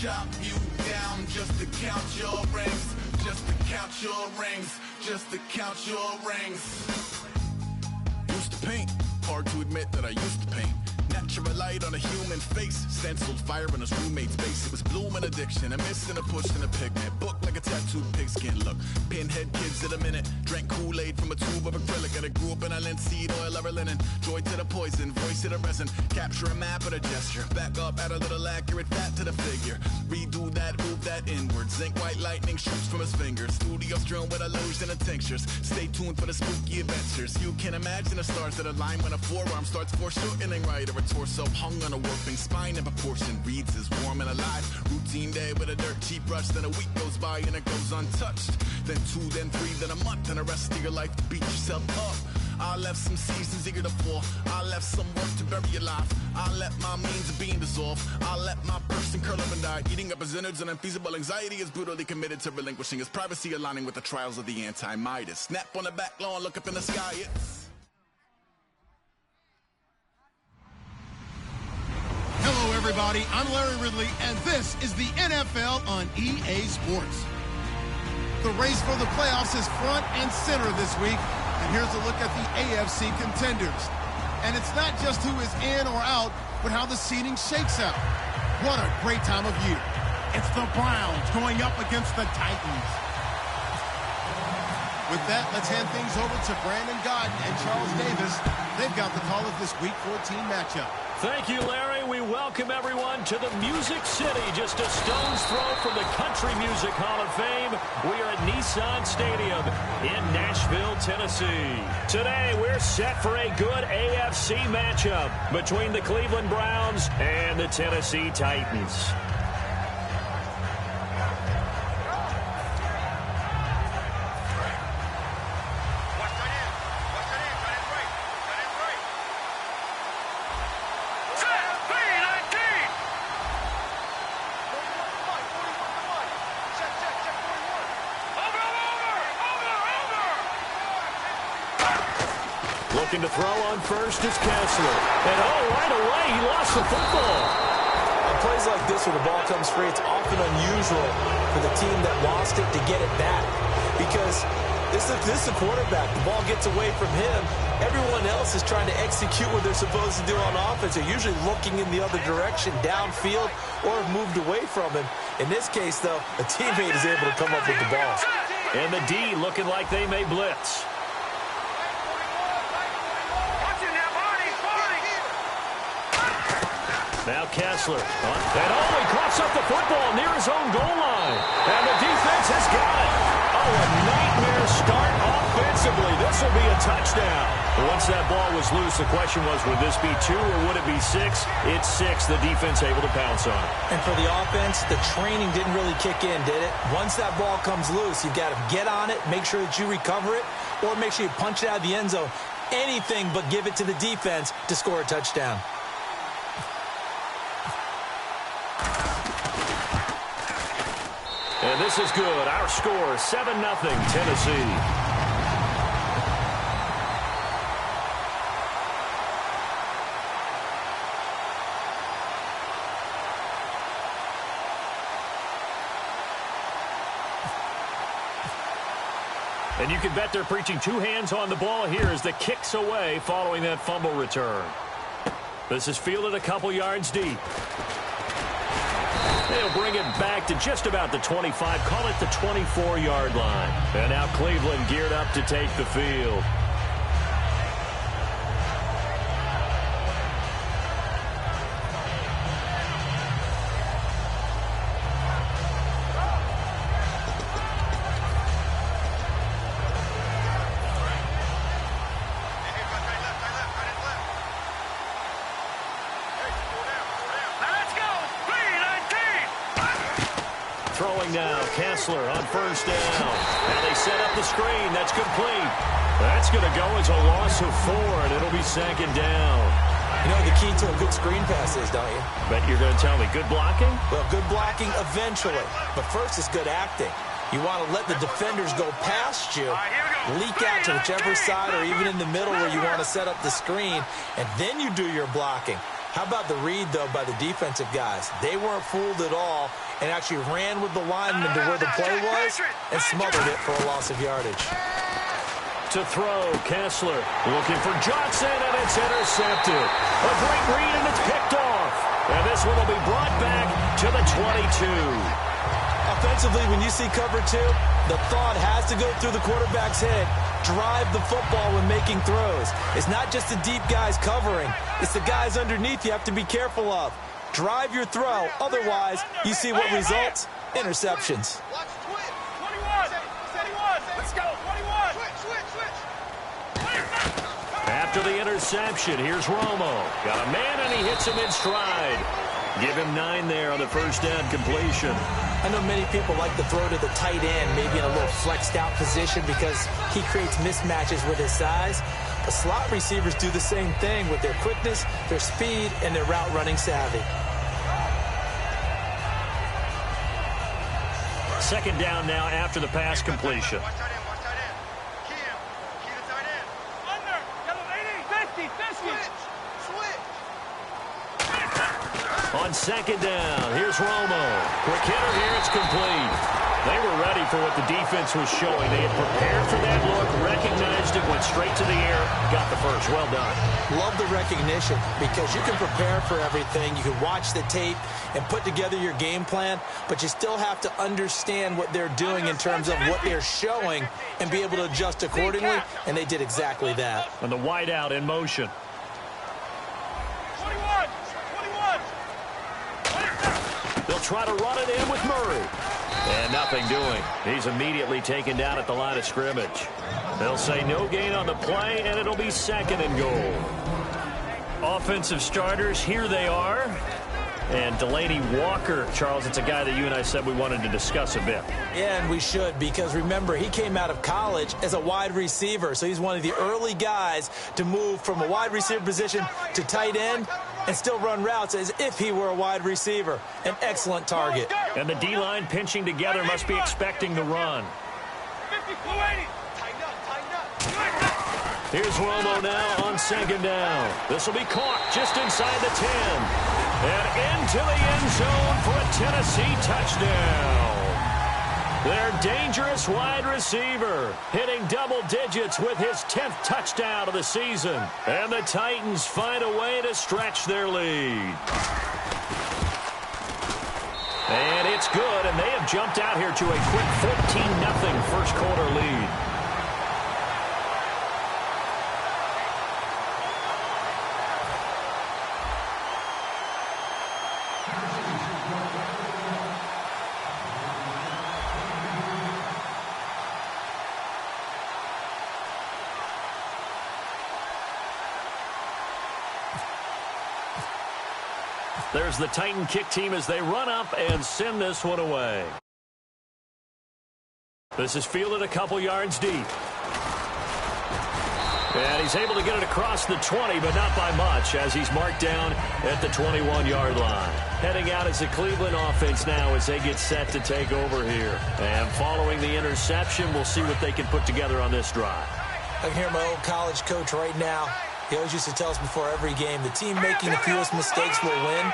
chop you down just to count your rings, just to count your rings, just to count your rings. Used to paint, hard to admit that I used to paint. Natural light on a human face, stenciled fire in his roommate's face. It was blooming addiction, a miss and a push and a pigment. Book like a tattooed pigskin look. Pinhead kids in a minute. Drank Kool-Aid from a tube of acrylic. And I grew up in a linseed oil or a linen. Joy to the poison, voice to the resin. Capture a map with a gesture. Back up, add a little accurate fat to the figure. Redo that, move that inward. Zinc white lightning shoots from his fingers. Studio strewn with illusion and tinctures. Stay tuned for the spooky adventures. You can imagine the stars that align when a forearm starts foreshortening right. Or a torso hung on a warping spine in proportion. Reads as warm and alive. Routine day with a dirt cheap brush. Then a week goes by and it goes untouched. Then 2, then 3, then a month. And the rest of your life to beat yourself up. I left some seasons eager to fall. I left some work to bury your life. I let my means of being dissolve. I let my person curl up and die. Eating up his innards and unfeasible anxiety is brutally committed to relinquishing his privacy, aligning with the trials of the anti-Midas. Snap on the back lawn, look up in the sky. It's... Hello, everybody. I'm Larry Ridley, and this is the NFL on EA Sports. The race for the playoffs is front and center this week, and here's a look at the AFC contenders. And it's not just who is in or out, but how the seeding shakes out. What a great time of year. It's the Browns going up against the Titans. With that, let's hand things over to Brandon Godden and Charles Davis. They've got the call of this Week 14 matchup. Thank you, Larry. We welcome everyone to the Music City, just a stone's throw from the Country Music Hall of Fame. We are at Nissan Stadium in Nashville, Tennessee. Today, we're set for a good AFC matchup between the Cleveland Browns and the Tennessee Titans. Looking to throw on first is Kessler. And right away, he lost the football. On plays like this where the ball comes free, it's often unusual for the team that lost it to get it back. Because this is a quarterback. The ball gets away from him. Everyone else is trying to execute what they're supposed to do on offense. They're usually looking in the other direction, downfield, or have moved away from him. In this case, though, a teammate is able to come up with the ball. And the D looking like they may blitz. Now Kessler. And he coughs up the football near his own goal line. And the defense has got it. Oh, a nightmare start offensively. This will be a touchdown. Once that ball was loose, the question was, would this be 2 or would it be 6? It's 6. The defense able to pounce on it. And for the offense, the training didn't really kick in, did it? Once that ball comes loose, you've got to get on it, make sure that you recover it, or make sure you punch it out of the end zone. Anything but give it to the defense to score a touchdown. And this is good. Our score, 7-0, Tennessee. And you can bet they're preaching 2 hands on the ball here as the kick's away following that fumble return. This is fielded a couple yards deep. They'll bring it back to just about the 25, call it the 24-yard line. And now Cleveland geared up to take the field. Throwing now, Kessler on first down. And they set up the screen. That's complete. That's going to go as a loss of 4, and it'll be 2nd down. You know the key to a good screen pass is, don't you? Bet you're going to tell me good blocking? Well, good blocking eventually. But first is good acting. You want to let the defenders go past you, leak out to whichever side or even in the middle where you want to set up the screen, and then you do your blocking. How about the read, though, by the defensive guys? They weren't fooled at all and actually ran with the lineman to where the play was and smothered it for a loss of yardage. To throw, Kessler looking for Johnson, and it's intercepted. A great read, and it's picked off. And this one will be brought back to the 22. Offensively, when you see cover two, the thought has to go through the quarterback's head. Drive the football when making throws. It's not just the deep guys covering. It's the guys underneath you have to be careful of. Drive your throw. Otherwise, you see what results? Interceptions. After the interception, here's Romo. Got a man, and he hits him in stride. Give him 9 there on the first down completion. I know many people like to throw to the tight end, maybe in a little flexed out position because he creates mismatches with his size. The slot receivers do the same thing with their quickness, their speed, and their route running savvy. Second down now after the pass completion. On second down, here's Romo. Quick hitter here, it's complete. They were ready for what the defense was showing. They had prepared for that look, recognized it, went straight to the air, got the first. Well done. Love the recognition because you can prepare for everything. You can watch the tape and put together your game plan, but you still have to understand what they're doing in terms of what they're showing and be able to adjust accordingly, and they did exactly that. And the wideout in motion. They'll try to run it in with Murray. And nothing doing. He's immediately taken down at the line of scrimmage. They'll say no gain on the play, and it'll be second and goal. Offensive starters, here they are. And Delaney Walker, Charles, it's a guy that you and I said we wanted to discuss a bit. Yeah, and we should, because remember, he came out of college as a wide receiver, so he's one of the early guys to move from a wide receiver position to tight end and still run routes as if he were a wide receiver. An excellent target. And the D-line pinching together must be expecting the run. Here's Romo now on second down. This will be caught just inside the 10. And into the end zone for a Tennessee touchdown. Their dangerous wide receiver hitting double digits with his 10th touchdown of the season. And the Titans find a way to stretch their lead. And it's good, and they have jumped out here to a quick 14-0 first quarter lead. There's the Titan kick team as they run up and send this one away. This is fielded a couple yards deep. And he's able to get it across the 20, but not by much, as he's marked down at the 21-yard line. Heading out is the Cleveland offense now as they get set to take over here. And following the interception, we'll see what they can put together on this drive. I can hear my old college coach right now. He always used to tell us before every game, the team making the fewest mistakes will win.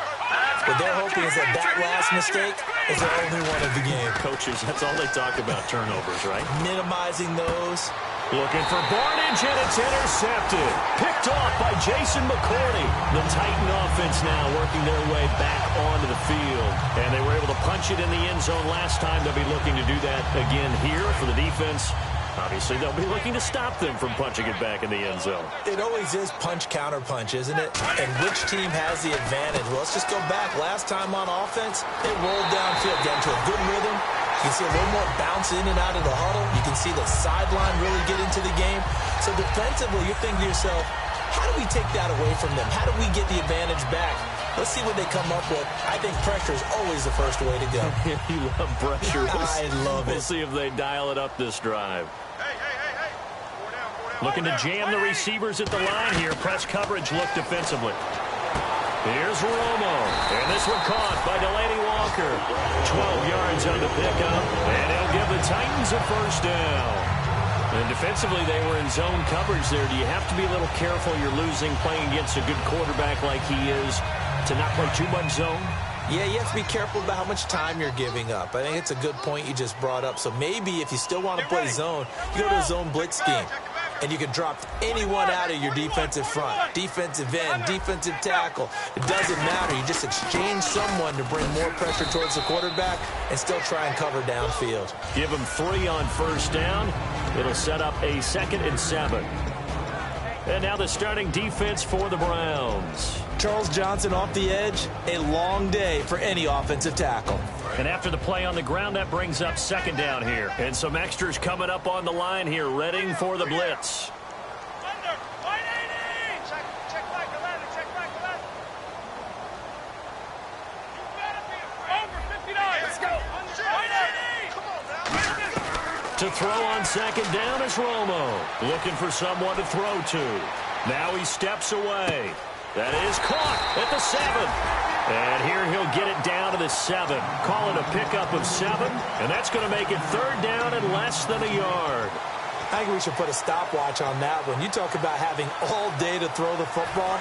What they're hoping is that that last mistake is the only one of the game. Coaches, that's all they talk about, turnovers, right? Minimizing those. Looking for Barnage, and it's intercepted. Picked off by Jason McCourty. The Titan offense now working their way back onto the field. And they were able to punch it in the end zone last time. They'll be looking to do that again here for the defense. Obviously, they'll be looking to stop them from punching it back in the end zone. It always is punch-counter-punch, isn't it? And which team has the advantage? Well, let's just go back. Last time on offense, they rolled downfield, got into a good rhythm. You can see a little more bounce in and out of the huddle. You can see the sideline really get into the game. So defensively, you're thinking to yourself, how do we take that away from them? How do we get the advantage back? Let's see what they come up with. I think pressure is always the first way to go. You love pressure. I love it. We'll see if they dial it up this drive. Looking to jam the receivers at the line here. Press coverage look defensively. Here's Romo. And this one caught by Delaney Walker. 12 yards on the pickup. And he'll give the Titans a first down. And defensively, they were in zone coverage there. Do you have to be a little careful you're losing playing against a good quarterback like he is to not play too much zone? Yeah, you have to be careful about how much time you're giving up. I think it's a good point you just brought up. So maybe if you still want to play zone, you go to a zone blitz scheme. And you can drop anyone out of your defensive front, defensive end, defensive tackle. It doesn't matter. You just exchange someone to bring more pressure towards the quarterback and still try and cover downfield. Give them 3 on first down. It'll set up a 2nd and 7. And now the starting defense for the Browns. Charles Johnson off the edge, a long day for any offensive tackle. And after the play on the ground, that brings up 2nd down here. And some extras coming up on the line here, ready for the blitz. Under 180. Check back 11. Check back 11. You better be over 59. Let's go. Under 180. Come on now. To throw on 2nd down is Romo. Looking for someone to throw to. Now he steps away. That is caught at the 7. And here he'll get it down to the 7. Call it a pickup of 7. And that's going to make it 3rd down and less than a yard. I think we should put a stopwatch on that one. You talk about having all day to throw the football,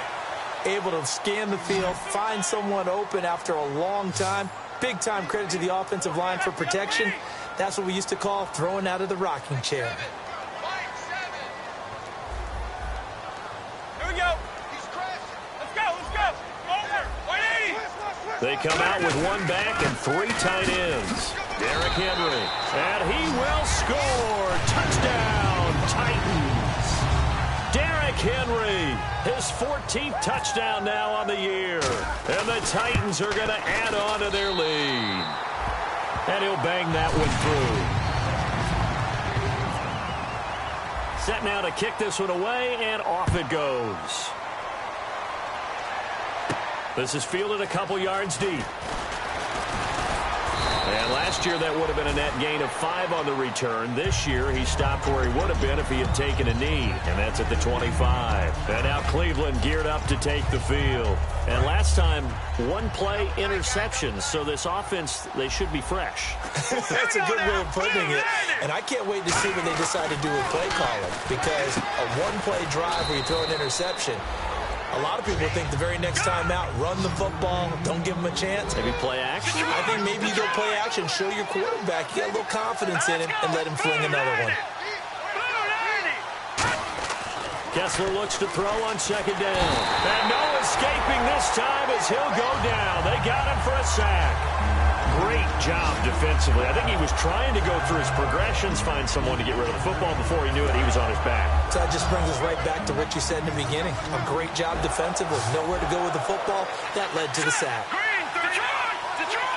able to scan the field, find someone open after a long time. Big time credit to the offensive line for protection. That's what we used to call throwing out of the rocking chair. Here we go. Let's go. Over 180. They come out with 1 back and 3 tight ends. Derrick Henry. And he will score. Touchdown, Titans. Derrick Henry, his 14th touchdown now on the year. And the Titans are going to add on to their lead. And he'll bang that one through. Set now to kick this one away, and off it goes. This is fielded a couple yards deep. And last year, that would have been a net gain of 5 on the return. This year, he stopped where he would have been if he had taken a knee, and that's at the 25. And now Cleveland geared up to take the field. And last time, 1-play interceptions, so this offense, they should be fresh. That's a good way of putting it. And I can't wait to see what they decide to do with play calling, because a 1-play drive where you throw an interception, a lot of people think the very next time out, run the football, don't give him a chance. Maybe play action? I think maybe you go play action, show your quarterback, you get a little confidence in him, and let him fling another one. Kessler looks to throw on 2nd down. And no escaping this time as he'll go down. They got him for a sack. Great job defensively. I think he was trying to go through his progressions, find someone to get rid of the football. Before he knew it, he was on his back. So that just brings us right back to what you said in the beginning. A great job defensively. Nowhere to go with the football. That led to the sack. Detroit!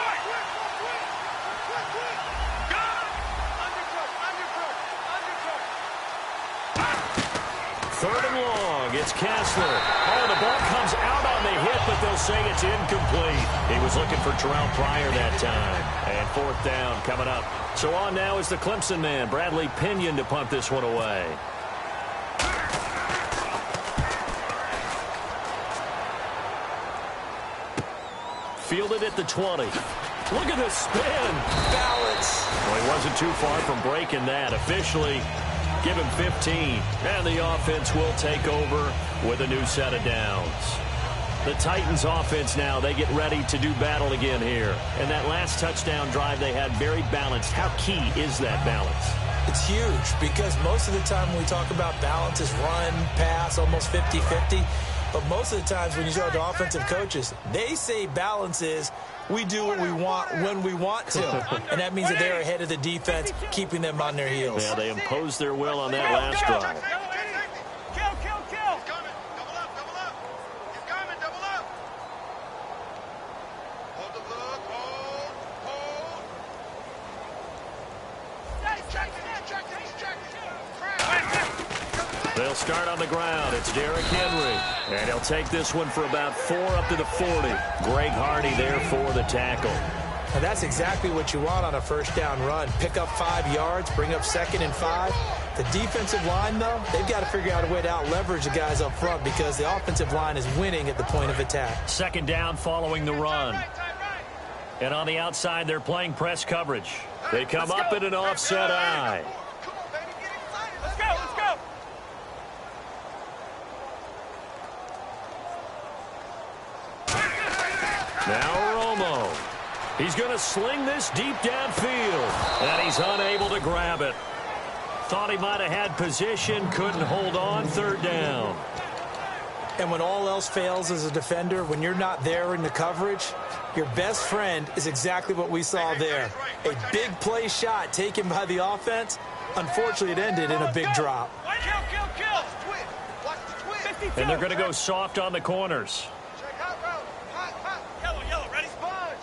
3rd and long. It's Kessler. Oh, the ball comes out on the hit, but they'll say it's incomplete. He was looking for Terrell Pryor that time. And 4th down coming up. So on now is the Clemson man, Bradley Pinion, to punt this one away. Fielded at the 20. Look at the spin. Balance. Well, he wasn't too far from breaking that. Officially, give him 15. And the offense will take over with a new set of downs. The Titans offense now, they get ready to do battle again here. And that last touchdown drive they had very balanced. How key is that balance? It's huge, because most of the time when we talk about balance is run, pass, almost 50-50. But most of the times when you talk to offensive coaches, they say balance is we do what we want when we want to. And that means that they're ahead of the defense, keeping them on their heels. Yeah, they imposed their will on that last drive. Kill. He's coming. Double up. He's coming. Double up. Hold the look. Hold. They'll start on the ground. It's Derrick Henry. And he'll take this one for about 4 up to the 40. Greg Hardy there for the tackle. And that's exactly what you want on a 1st down run. Pick up 5 yards, bring up 2nd and 5. The defensive line, though, they've got to figure out a way to out-leverage the guys up front, because the offensive line is winning at the point of attack. 2nd down following the run. And on the outside, they're playing press coverage. They come up in an offset eye. Come on, baby. Get excited. Let's Now Romo. He's going to sling this deep downfield, and he's unable to grab it. Thought he might have had position, couldn't hold on, third down. And when all else fails as a defender, when you're not there in the coverage, your best friend is exactly what we saw there. A big play shot taken by the offense. Unfortunately, it ended in a big drop. Kill. And they're going to go soft on the corners. Check hot route. Yellow, ready? Sponge.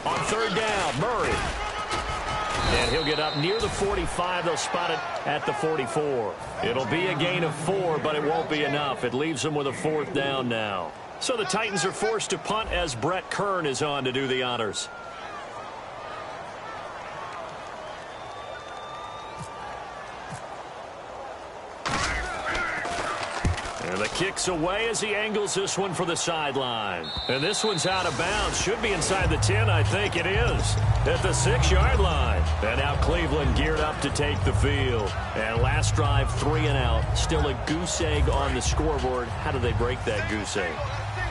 Go. On third down, Murray. And he'll get up near the 45. They'll spot it at the 44. It'll be a gain of 4, but it won't be enough. It leaves them with a fourth down now. So the Titans are forced to punt as Brett Kern is on to do the honors. And the kick's away as he angles this one for the sideline. And this one's out of bounds. Should be inside the 10, I think it is. At the 6-yard line. And now Cleveland geared up to take the field. And last drive, 3 and out. Still a goose egg on the scoreboard. How do they break that goose egg?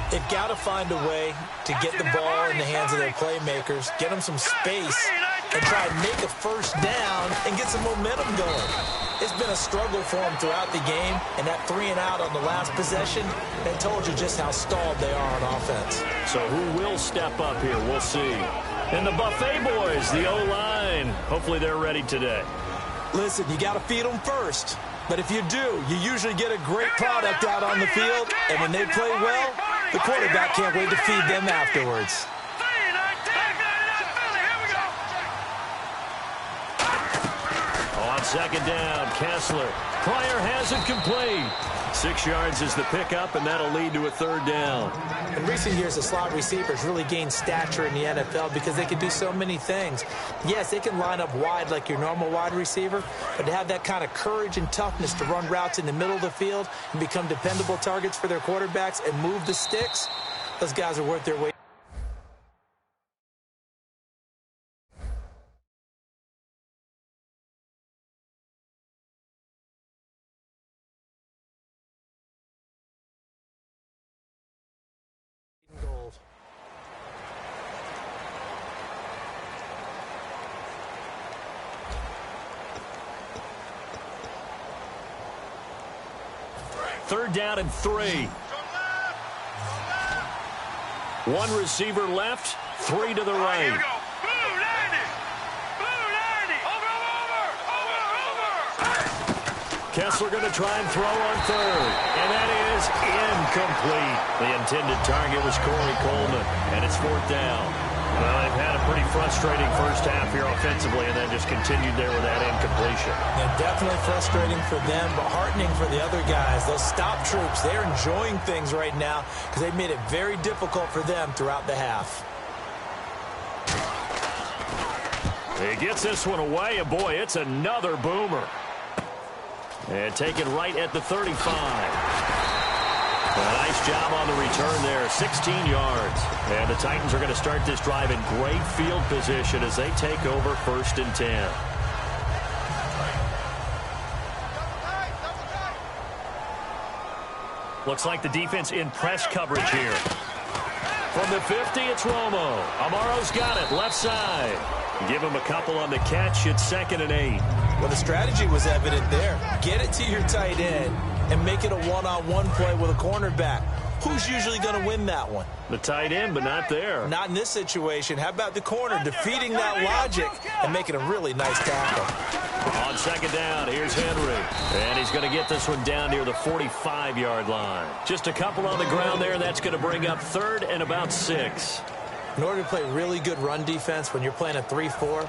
They've got to find a way to get the ball in the hands of their playmakers, get them some space, and try and make a first down and get some momentum going. It's been a struggle for them throughout the game, and that 3 and out on the last possession, that told you just how stalled they are on offense. So who will step up here? We'll see. And the Buffet boys, the O-line, hopefully they're ready today. Listen, you got to feed them first. But if you do, you usually get a great product out on the field, and when they play well, the quarterback can't wait to feed them afterwards. On second down, Kessler. Pryor has it complete. 6 yards is the pickup, and that'll lead to a third down. In recent years, the slot receivers really gained stature in the NFL because they can do so many things. Yes, they can line up wide like your normal wide receiver, but to have that kind of courage and toughness to run routes in the middle of the field and become dependable targets for their quarterbacks and move the sticks, those guys are worth their weight. Third down and 3. One receiver left, 3 to the right. Over. Kessler going to try and throw on third. And that is incomplete. The intended target was Corey Coleman, and it's fourth down. Well, they've had a pretty frustrating first half here offensively, and then just continued there with that incompletion. Yeah, definitely frustrating for them, but heartening for the other guys. Those stop troops, they're enjoying things right now because they've made it very difficult for them throughout the half. He gets this one away, and boy, it's another boomer. And taken right at the 35. A nice job on the return there, 16 yards. And the Titans are going to start this drive in great field position as they take over 1st and 10. Looks like the defense in press coverage here. From the 50, it's Romo. Amaro's got it, left side. Give him a couple on the catch. It's 2nd and 8. Well, the strategy was evident there. Get it to your tight end and make it a one-on-one play with a cornerback. Who's usually going to win that one? The tight end, but not there. Not in this situation. How about the corner defeating that logic and making a really nice tackle? On 2nd down, here's Henry. And he's going to get this one down near the 45-yard line. Just a couple on the ground there. That's going to bring up 3rd and about 6. In order to play really good run defense when you're playing a 3-4,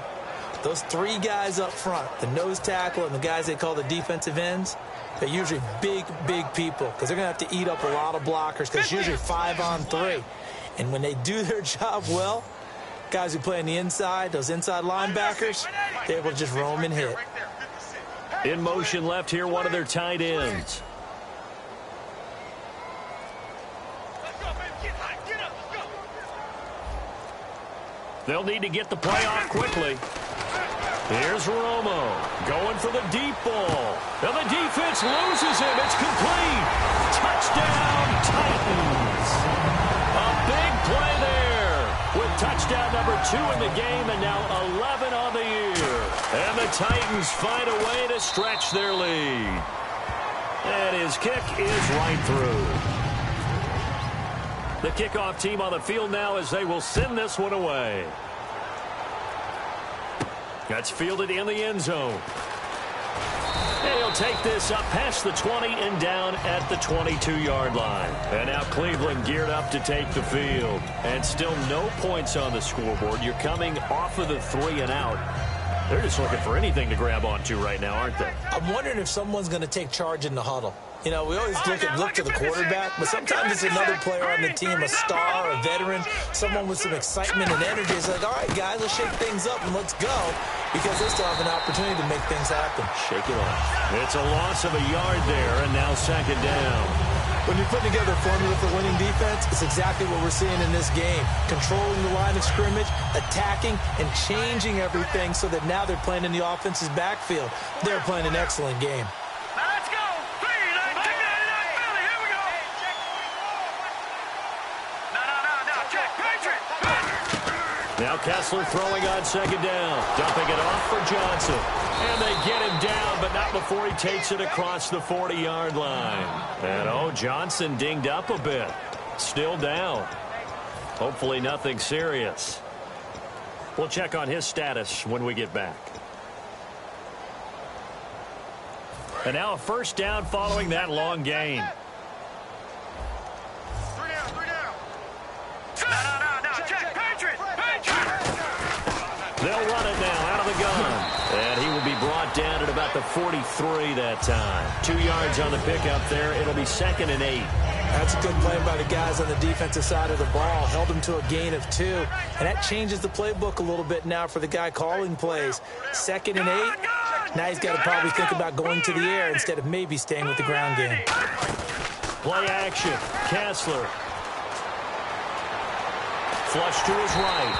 those 3 guys up front, the nose tackle and the guys they call the defensive ends, they're usually big, big people because they're going to have to eat up a lot of blockers because it's usually 5-on-3. And when they do their job well, guys who play on the inside, those inside linebackers, they're able to just roam and hit. In motion left here, one of their tight ends. They'll need to get the play off quickly. Here's Romo going for the deep ball. And the defense loses him. It's complete. Touchdown, Titans. touchdown number 2 in the game, and now 11 on the year. And the Titans find a way to stretch their lead. And his kick is right through. The kickoff team on the field now as they will send this one away. That's fielded in the end zone. And he'll take this up past the 20 and down at the 22-yard line. And now Cleveland geared up to take the field. And still no points on the scoreboard. You're coming off of the 3 and out. They're just looking for anything to grab onto right now, aren't they? I'm wondering if someone's going to take charge in the huddle. You know, we always look to the quarterback, but sometimes it's another player on the team, a star, a veteran, someone with some excitement and energy. It's like, all right, guys, let's shake things up and let's go, because they still have an opportunity to make things happen. Shake it off. It's a loss of a yard there, and now second down. When you put together a formula for winning defense, it's exactly what we're seeing in this game. Controlling the line of scrimmage, attacking, and changing everything so that now they're playing in the offense's backfield. They're playing an excellent game. Now let's go. 3, 9, Philly. Here we go. No. Check. Patriot. Now Kessler throwing on second down. Dumping it off for Johnson. And they get him down, but not before he takes it across the 40-yard line. And, Johnson dinged up a bit. Still down. Hopefully nothing serious. We'll check on his status when we get back. And now a first down following that long gain. 3 down. No. Check. Patriot. They'll run it now out of the gun. And he will be brought down at about the 43 that time. 2 yards on the pickup there. It'll be 2nd and 8. That's a good play by the guys on the defensive side of the ball. Held him to a gain of 2. And that changes the playbook a little bit now for the guy calling plays. 2nd and 8. Now he's got to probably think about going to the air instead of maybe staying with the ground game. Play action. Kessler. Flush to his right.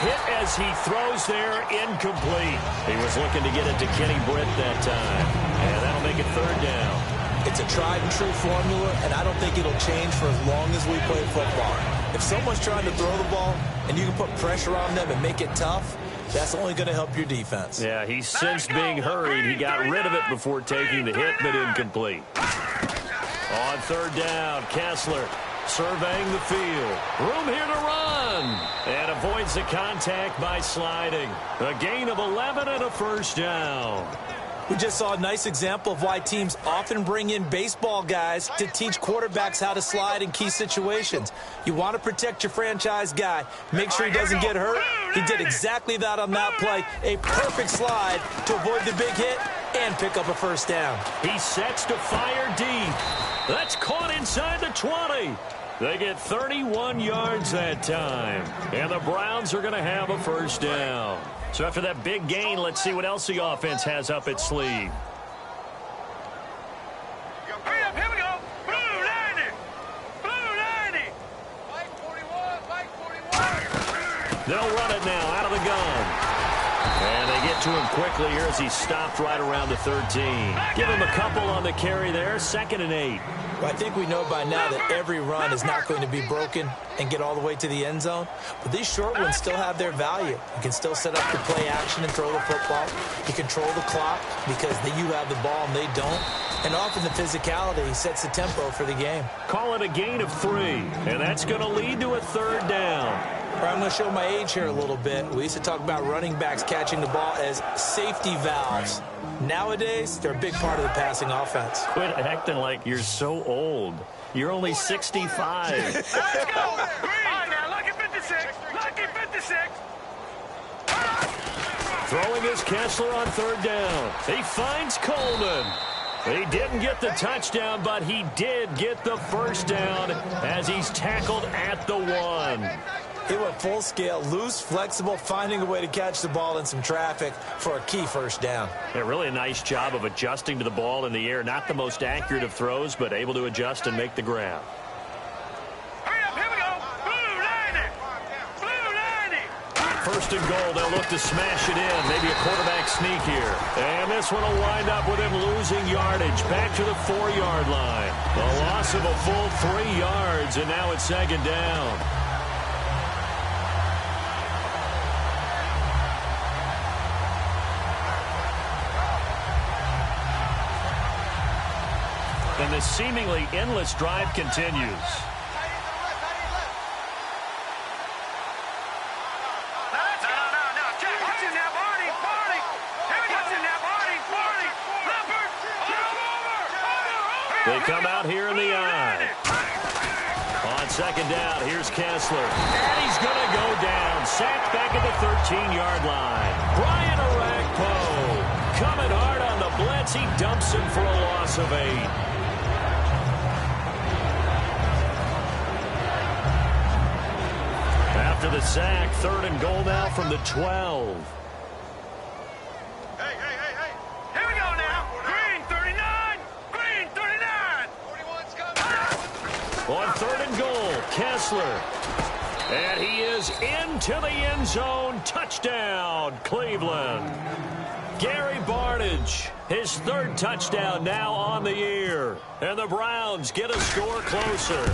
Hit as he throws there. Incomplete. He was looking to get it to Kenny Britt that time. And that'll make it 3rd down. It's a tried-and-true formula, and I don't think it'll change for as long as we play football. If someone's trying to throw the ball and you can put pressure on them and make it tough, that's only going to help your defense. Yeah, he sensed being hurried. He got rid of it before taking the hit, but incomplete. On 3rd down, Kessler surveying the field. Room here to run. And avoids the contact by sliding. A gain of 11 and a first down. We just saw a nice example of why teams often bring in baseball guys to teach quarterbacks how to slide in key situations. You want to protect your franchise guy. Make sure he doesn't get hurt. He did exactly that on that play. A perfect slide to avoid the big hit and pick up a first down. He sets to fire deep. That's caught inside the 20. They get 31 yards that time. And the Browns are going to have a first down. So after that big gain, let's see what else the offense has up its sleeve. Hurry up. Here we go. Blue 90. White 41. They'll run it now out of the gun. And they get to him quickly here as he stopped right around the 13. Give him a couple on the carry there. 2nd and 8. Well, I think we know by now that every run is not going to be broken and get all the way to the end zone. But these short ones still have their value. You can still set up the play action and throw the football. You control the clock because you have the ball and they don't. And often the physicality sets the tempo for the game. Call it a gain of 3. And that's going to lead to a 3rd down. I'm going to show my age here a little bit. We used to talk about running backs catching the ball as safety valves. Nowadays, they're a big part of the passing offense. Quit acting like you're so old. You're only 65. Let's go. 3. All right, now, lucky 56. Lucky 56. Throwing is Kessler on 3rd down. He finds Coleman. He didn't get the touchdown, but he did get the first down as he's tackled at the 1. He went full scale, loose, flexible, finding a way to catch the ball in some traffic for a key first down. Yeah, really a nice job of adjusting to the ball in the air. Not the most accurate of throws, but able to adjust and make the grab. Hurry up. Here we go. Blue 90. 1st and goal. They'll look to smash it in. Maybe a quarterback sneak here. And this one will wind up with him losing yardage. Back to the 4-yard line. A loss of a full 3 yards, and now it's 2nd down. And the seemingly endless drive continues. They come out here in the eye. On second down, here's Kessler. And he's going to go down. Sacked back at the 13-yard line. Brian Orakpo coming hard on the blitz. He dumps him for a loss of 8. After the sack, 3rd and goal now from the 12. On 3rd and goal, Kessler. And he is into the end zone. Touchdown, Cleveland. Gary Barnidge, his 3rd touchdown now on the year. And the Browns get a score closer.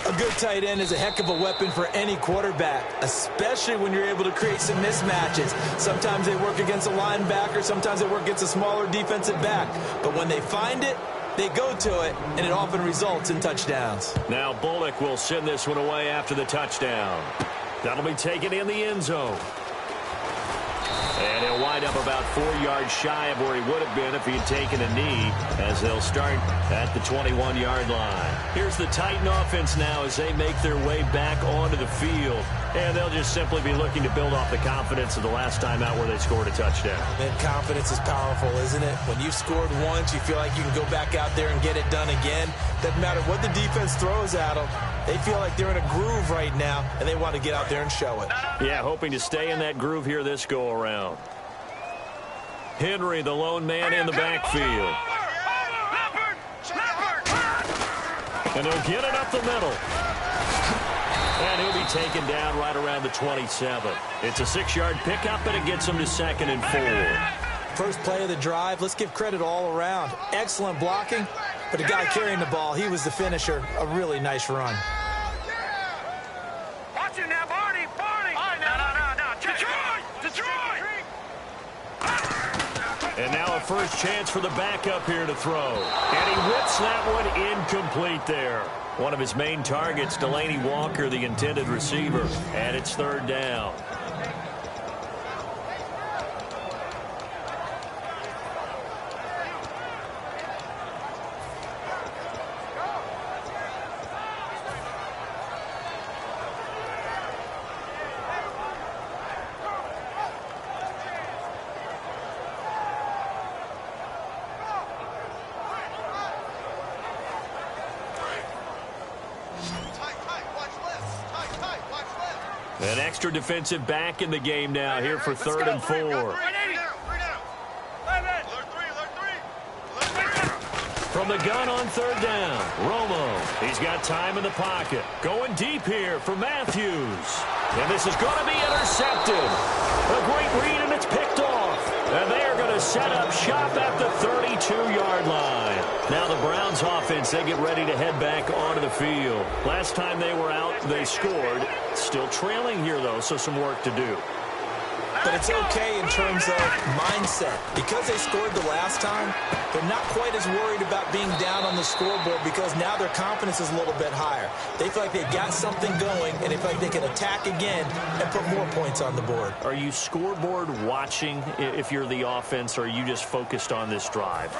A good tight end is a heck of a weapon for any quarterback, especially when you're able to create some mismatches. Sometimes they work against a linebacker, sometimes they work against a smaller defensive back. But when they find it, they go to it, and it often results in touchdowns. Now Bullock will send this one away after the touchdown. That'll be taken in the end zone. And he'll wind up about 4 yards shy of where he would have been if he had taken a knee, as they'll start at the 21-yard line. Here's the Titan offense now as they make their way back onto the field. And they'll just simply be looking to build off the confidence of the last time out where they scored a touchdown. And confidence is powerful, isn't it? When you've scored once, you feel like you can go back out there and get it done again. Doesn't matter what the defense throws at them. They feel like they're in a groove right now, and they want to get out there and show it. Yeah, hoping to stay in that groove here this go-around. Henry, the lone man in the backfield. And he'll get it up the middle. And he'll be taken down right around the 27. It's a 6-yard pickup, and it gets him to 2nd and 4. First play of the drive, let's give credit all around. Excellent blocking, but the guy carrying the ball, he was the finisher. A really nice run. Watch it now, Barney. No. Detroit. And now a first chance for the backup here to throw. And he whips that one incomplete there. One of his main targets, Delaney Walker, the intended receiver. And it's 3rd down. An extra defensive back in the game now here for 3rd and 4. From the gun on 3rd down, Romo. He's got time in the pocket. Going deep here for Matthews. And this is going to be intercepted. A great read, and it's picked off. And they are going to set up shop at the 32-yard line. Now the Browns offense, they get ready to head back onto the field. Last time they were out, they scored. Still trailing here, though, so some work to do. But it's okay in terms of mindset. Because they scored the last time, they're not quite as worried about being down on the scoreboard because now their confidence is a little bit higher. They feel like they've got something going, and they feel like they can attack again and put more points on the board. Are you scoreboard watching if you're the offense, or are you just focused on this drive?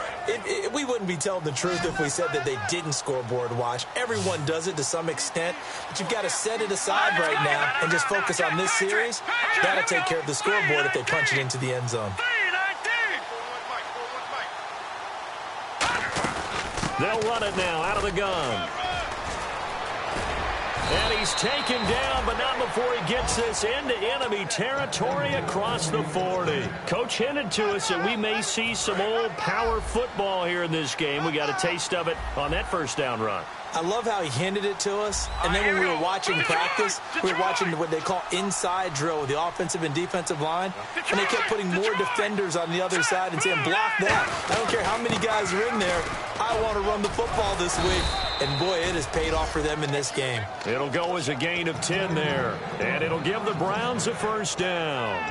We wouldn't be telling the truth if we said that they didn't scoreboard watch. Everyone does it to some extent, but you've got to set it aside right now and just focus on this series. That'll take care of the scoreboard if they punch it into the end zone. They'll run it now out of the gun. And he's taken down, but not before he gets this into enemy territory across the 40. Coach hinted to us that we may see some old power football here in this game. We got a taste of it on that first down run. I love how he hinted it to us. And then when we were watching practice, we were watching what they call inside drill with the offensive and defensive line. And they kept putting more defenders on the other side and saying, block that. I don't care how many guys are in there. I want to run the football this week. And, boy, it has paid off for them in this game. It'll go as a gain of 10 there. And it'll give the Browns a first down.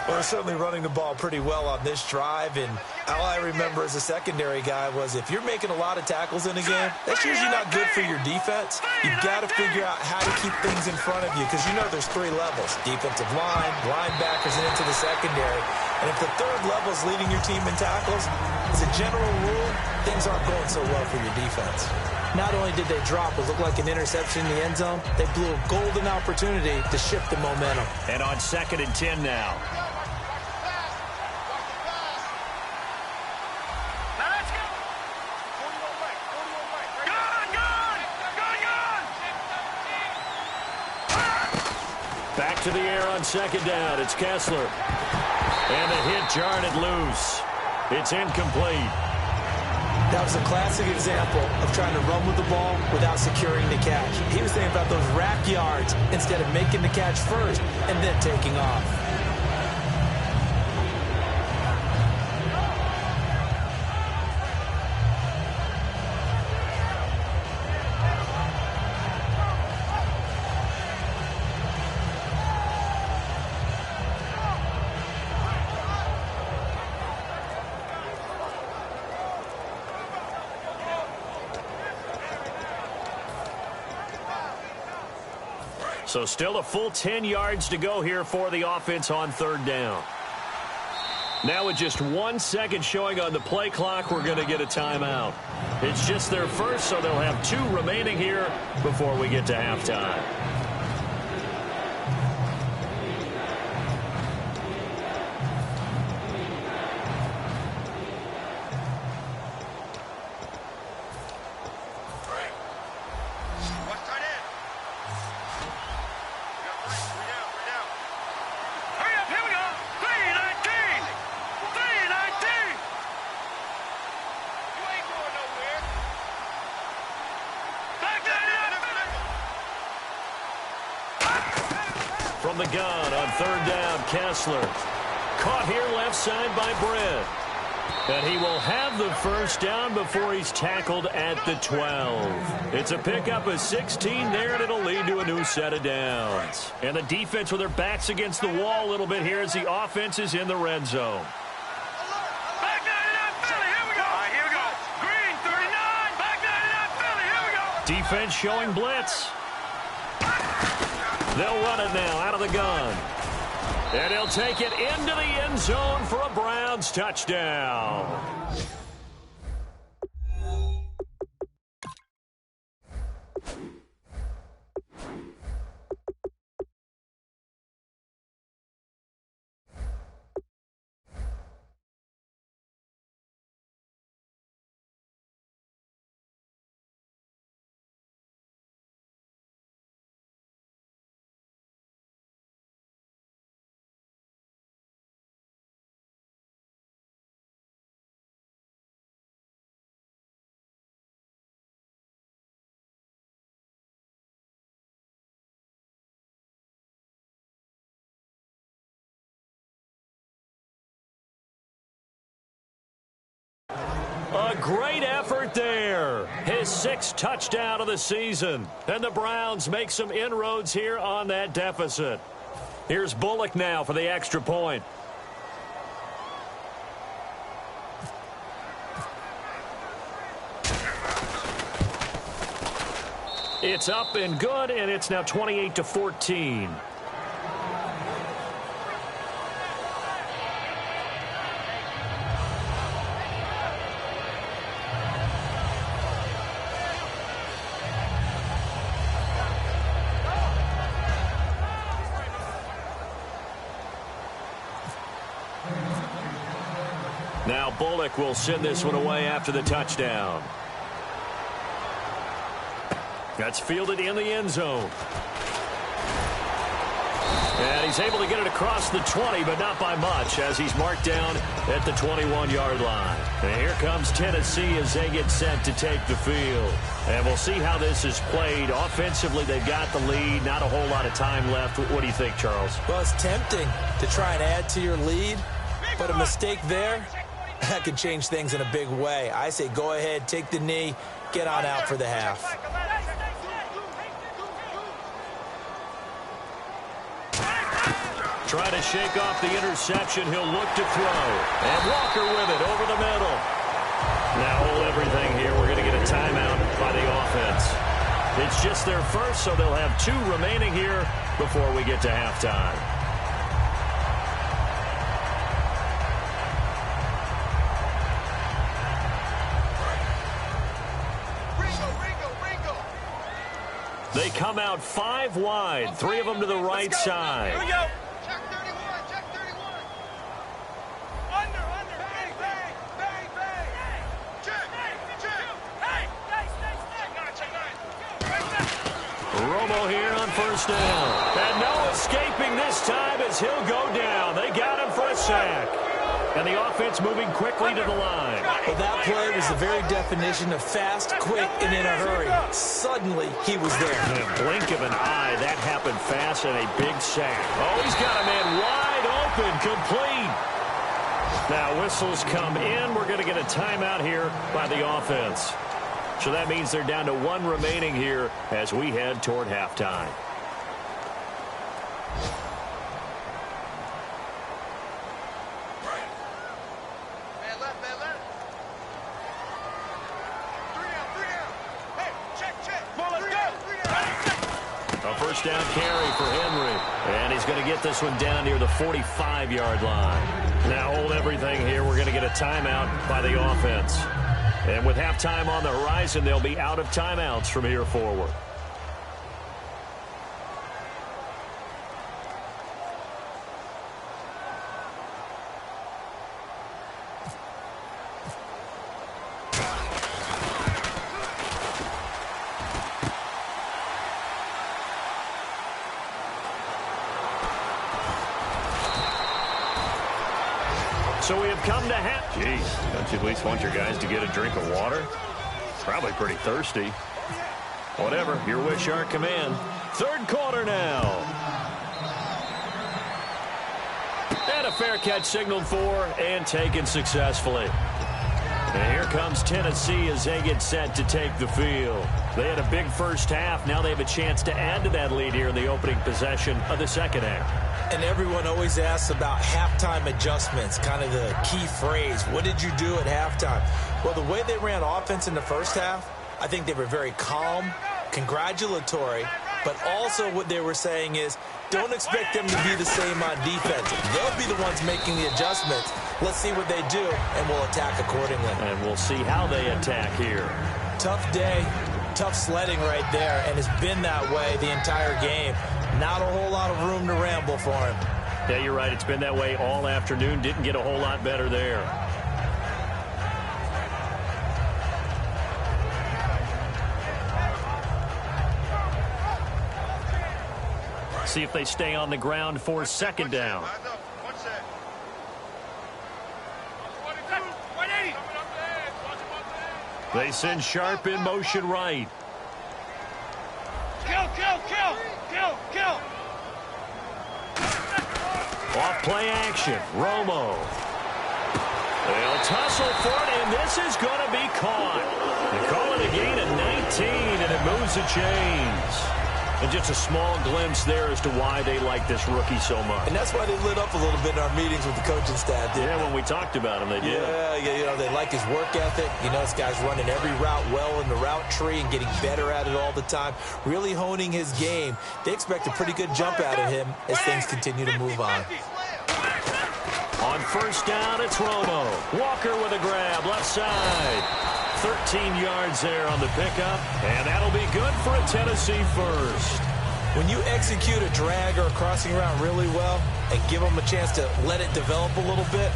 Well, they're certainly running the ball pretty well on this drive, and all I remember as a secondary guy was if you're making a lot of tackles in a game, that's usually not good for your defense. You've got to figure out how to keep things in front of you because you know there's three levels: defensive line, linebackers, and into the secondary. And if the third level is leading your team in tackles, as a general rule, things aren't going so well for your defense. Not only did they drop what looked like an interception in the end zone, they blew a golden opportunity to shift the momentum. And on 2nd and 10 now. Back to the air on 2nd down. It's Kessler. And the hit jarred it loose. It's incomplete. That was a classic example of trying to run with the ball without securing the catch. He was thinking about those rack yards instead of making the catch first and then taking off. So still a full 10 yards to go here for the offense on 3rd down. Now with just 1 second showing on the play clock, we're going to get a timeout. It's just their first, so they'll have 2 remaining here before we get to halftime. From the gun on 3rd down, Kessler. Caught here left side by Brent. And he will have the first down before he's tackled at the 12. It's a pickup of 16 there, and it'll lead to a new set of downs. And the defense with their backs against the wall a little bit here as the offense is in the red zone. Back 99 Philly, here we go. All right, here we go. Green, 39, back 99 Philly, here we go. Defense showing blitz. They'll run it now out of the gun. And he'll take it into the end zone for a Browns touchdown. A great effort there. His 6th touchdown of the season. And the Browns make some inroads here on that deficit. Here's Bullock now for the extra point. It's up and good, and it's now 28-14. Now Bullock will send this one away after the touchdown. That's fielded in the end zone. And he's able to get it across the 20, but not by much, as he's marked down at the 21-yard line. And here comes Tennessee as they get set to take the field. And we'll see how this is played. Offensively, they've got the lead. Not a whole lot of time left. What do you think, Charles? Well, it's tempting to try and add to your lead, but a mistake there, that could change things in a big way. I say go ahead, take the knee, get on out for the half. Trying to shake off the interception. He'll look to throw. And Walker with it over the middle. Now hold everything here. We're going to get a timeout by the offense. It's just their first, so they'll have 2 remaining here before we get to halftime. Ringo. They come out 5 wide, 3 of them to the right side. Here we go. Check 31. Under. Bang. Check. Romo here on first down. And no escaping this time as he'll go down. They got him for a sack. And the offense moving quickly to the line. Well, that play was the very definition of fast, quick, and in a hurry. Suddenly, he was there. In a blink of an eye, that happened fast and a big sack. Oh, he's got a man wide open, complete. Now, whistles come in. We're going to get a timeout here by the offense. So that means they're down to 1 remaining here as we head toward halftime. Man left. 3 out. Hey, check. Come on, let's go. A first down carry for Henry. And he's going to get this one down near the 45-yard line. Now hold everything here. We're going to get a timeout by the offense. And with halftime on the horizon, they'll be out of timeouts from here forward. So we have come to half. Jeez, don't you at least want your guys to get a drink of water? Probably pretty thirsty. Whatever, your wish, our command. 3rd quarter now. And a fair catch signaled for and taken successfully. And here comes Tennessee as they get set to take the field. They had a big first half. Now they have a chance to add to that lead here in the opening possession of the second half. And everyone always asks about halftime adjustments, kind of the key phrase. What did you do at halftime? Well, the way they ran offense in the first half, I think they were very calm, congratulatory, but also what they were saying is don't expect them to be the same on defense. They'll be the ones making the adjustments. Let's see what they do, and we'll attack accordingly. And we'll see how they attack here. Tough day, tough sledding right there, and it's been that way the entire game. Not a whole lot of room to ramble for him. Yeah, you're right. It's been that way all afternoon. Didn't get a whole lot better there. See if they stay on the ground for 2nd down. They send Sharp in motion right. Kill. Off play action. Romo. They'll tussle for it, and this is going to be caught. They call it a gain of 19, and it moves the chains. And just a small glimpse there as to why they like this rookie so much. And that's why they lit up a little bit in our meetings with the coaching staff. Yeah, when we talked about him, they did. Yeah, you know, they like his work ethic. You know, this guy's running every route well in the route tree and getting better at it all the time, really honing his game. They expect a pretty good jump out of him as things continue to move on. On first down, it's Romo. Walker with a grab, left side. 13 yards there on the pickup, and that'll be good for a Tennessee first. When you execute a drag or a crossing route really well and give them a chance to let it develop a little bit,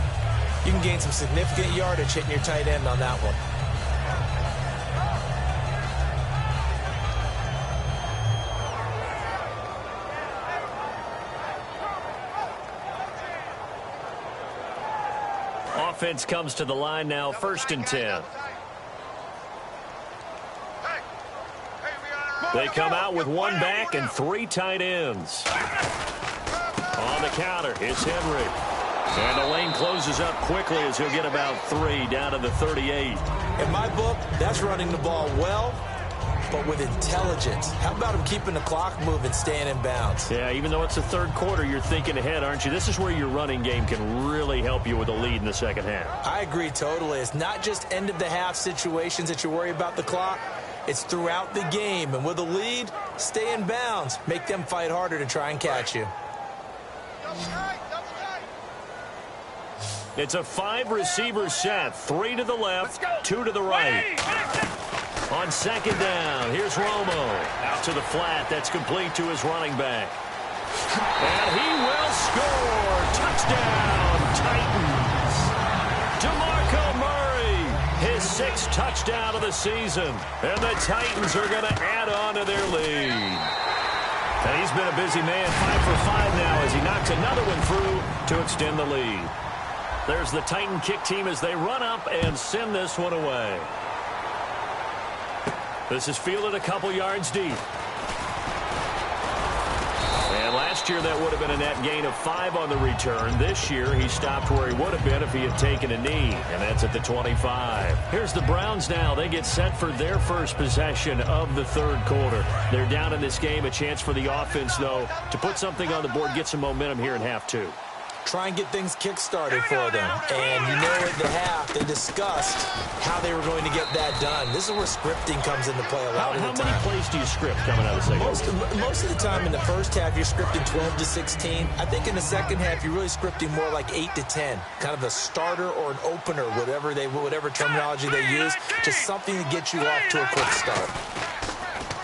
you can gain some significant yardage hitting your tight end on that one. Offense comes to the line now, 1st and 10. They come out with 1 back and 3 tight ends. On the counter, it's Henry. And the lane closes up quickly as he'll get about 3 down to the 38. In my book, that's running the ball well but with intelligence. How about him keeping the clock moving, staying in bounds? Yeah, even though it's the third quarter, you're thinking ahead, aren't you? This is where your running game can really help you with a lead in the second half. I agree totally. It's not just end-of-the-half situations that you worry about the clock. It's throughout the game. And with a lead, stay in bounds. Make them fight harder to try and catch you. It's a 5-receiver set. 3 to the left, 2 to the right. On second down, here's Romo. Out to the flat. That's complete to his running back. And he will score. Touchdown, Titans. DeMarco Murray, his 6th touchdown of the season. And the Titans are going to add on to their lead. And he's been a busy man, 5 for 5 now as he knocks another one through to extend the lead. There's the Titan kick team as they run up and send this one away. This is fielded a couple yards deep. And last year that would have been a net gain of 5 on the return. This year he stopped where he would have been if he had taken a knee. And that's at the 25. Here's the Browns now. They get set for their first possession of the third quarter. They're down in this game. A chance for the offense, though, to put something on the board, get some momentum here in half 2. Try and get things kick-started for them. And you know at the half, they discussed how they were going to get that done. This is where scripting comes into play a lot of the time. How many plays do you script coming out of the second half? Most of the time in the first half, you're scripting 12 to 16. I think in the second half, you're really scripting more like 8 to 10. Kind of a starter or an opener, whatever terminology they use. Just something to get you off to a quick start.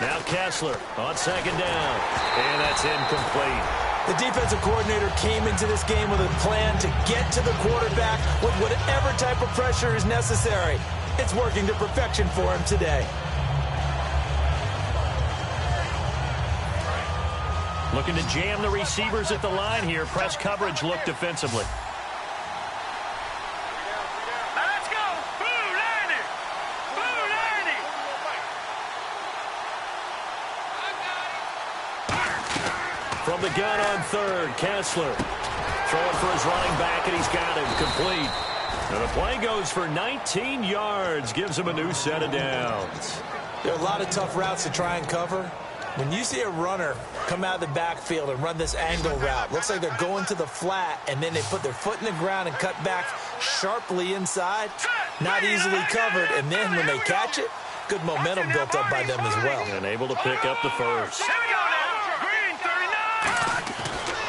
Now Kessler on second down. And that's incomplete. The defensive coordinator came into this game with a plan to get to the quarterback with whatever type of pressure is necessary. It's working to perfection for him today. Looking to jam the receivers at the line here. Press coverage look defensively. Let's go. Boo, Lanny. Boo, Lanny. From the gun on third, Kessler throwing for his running back, and he's got him complete. And the play goes for 19 yards, gives him a new set of downs. There are a lot of tough routes to try and cover. When you see a runner come out of the backfield and run this angle route, looks like they're going to the flat, and then they put their foot in the ground and cut back sharply inside. Not easily covered, and then when they catch it, good momentum built up by them as well. And able to pick up the first. Here we go now. Green 39.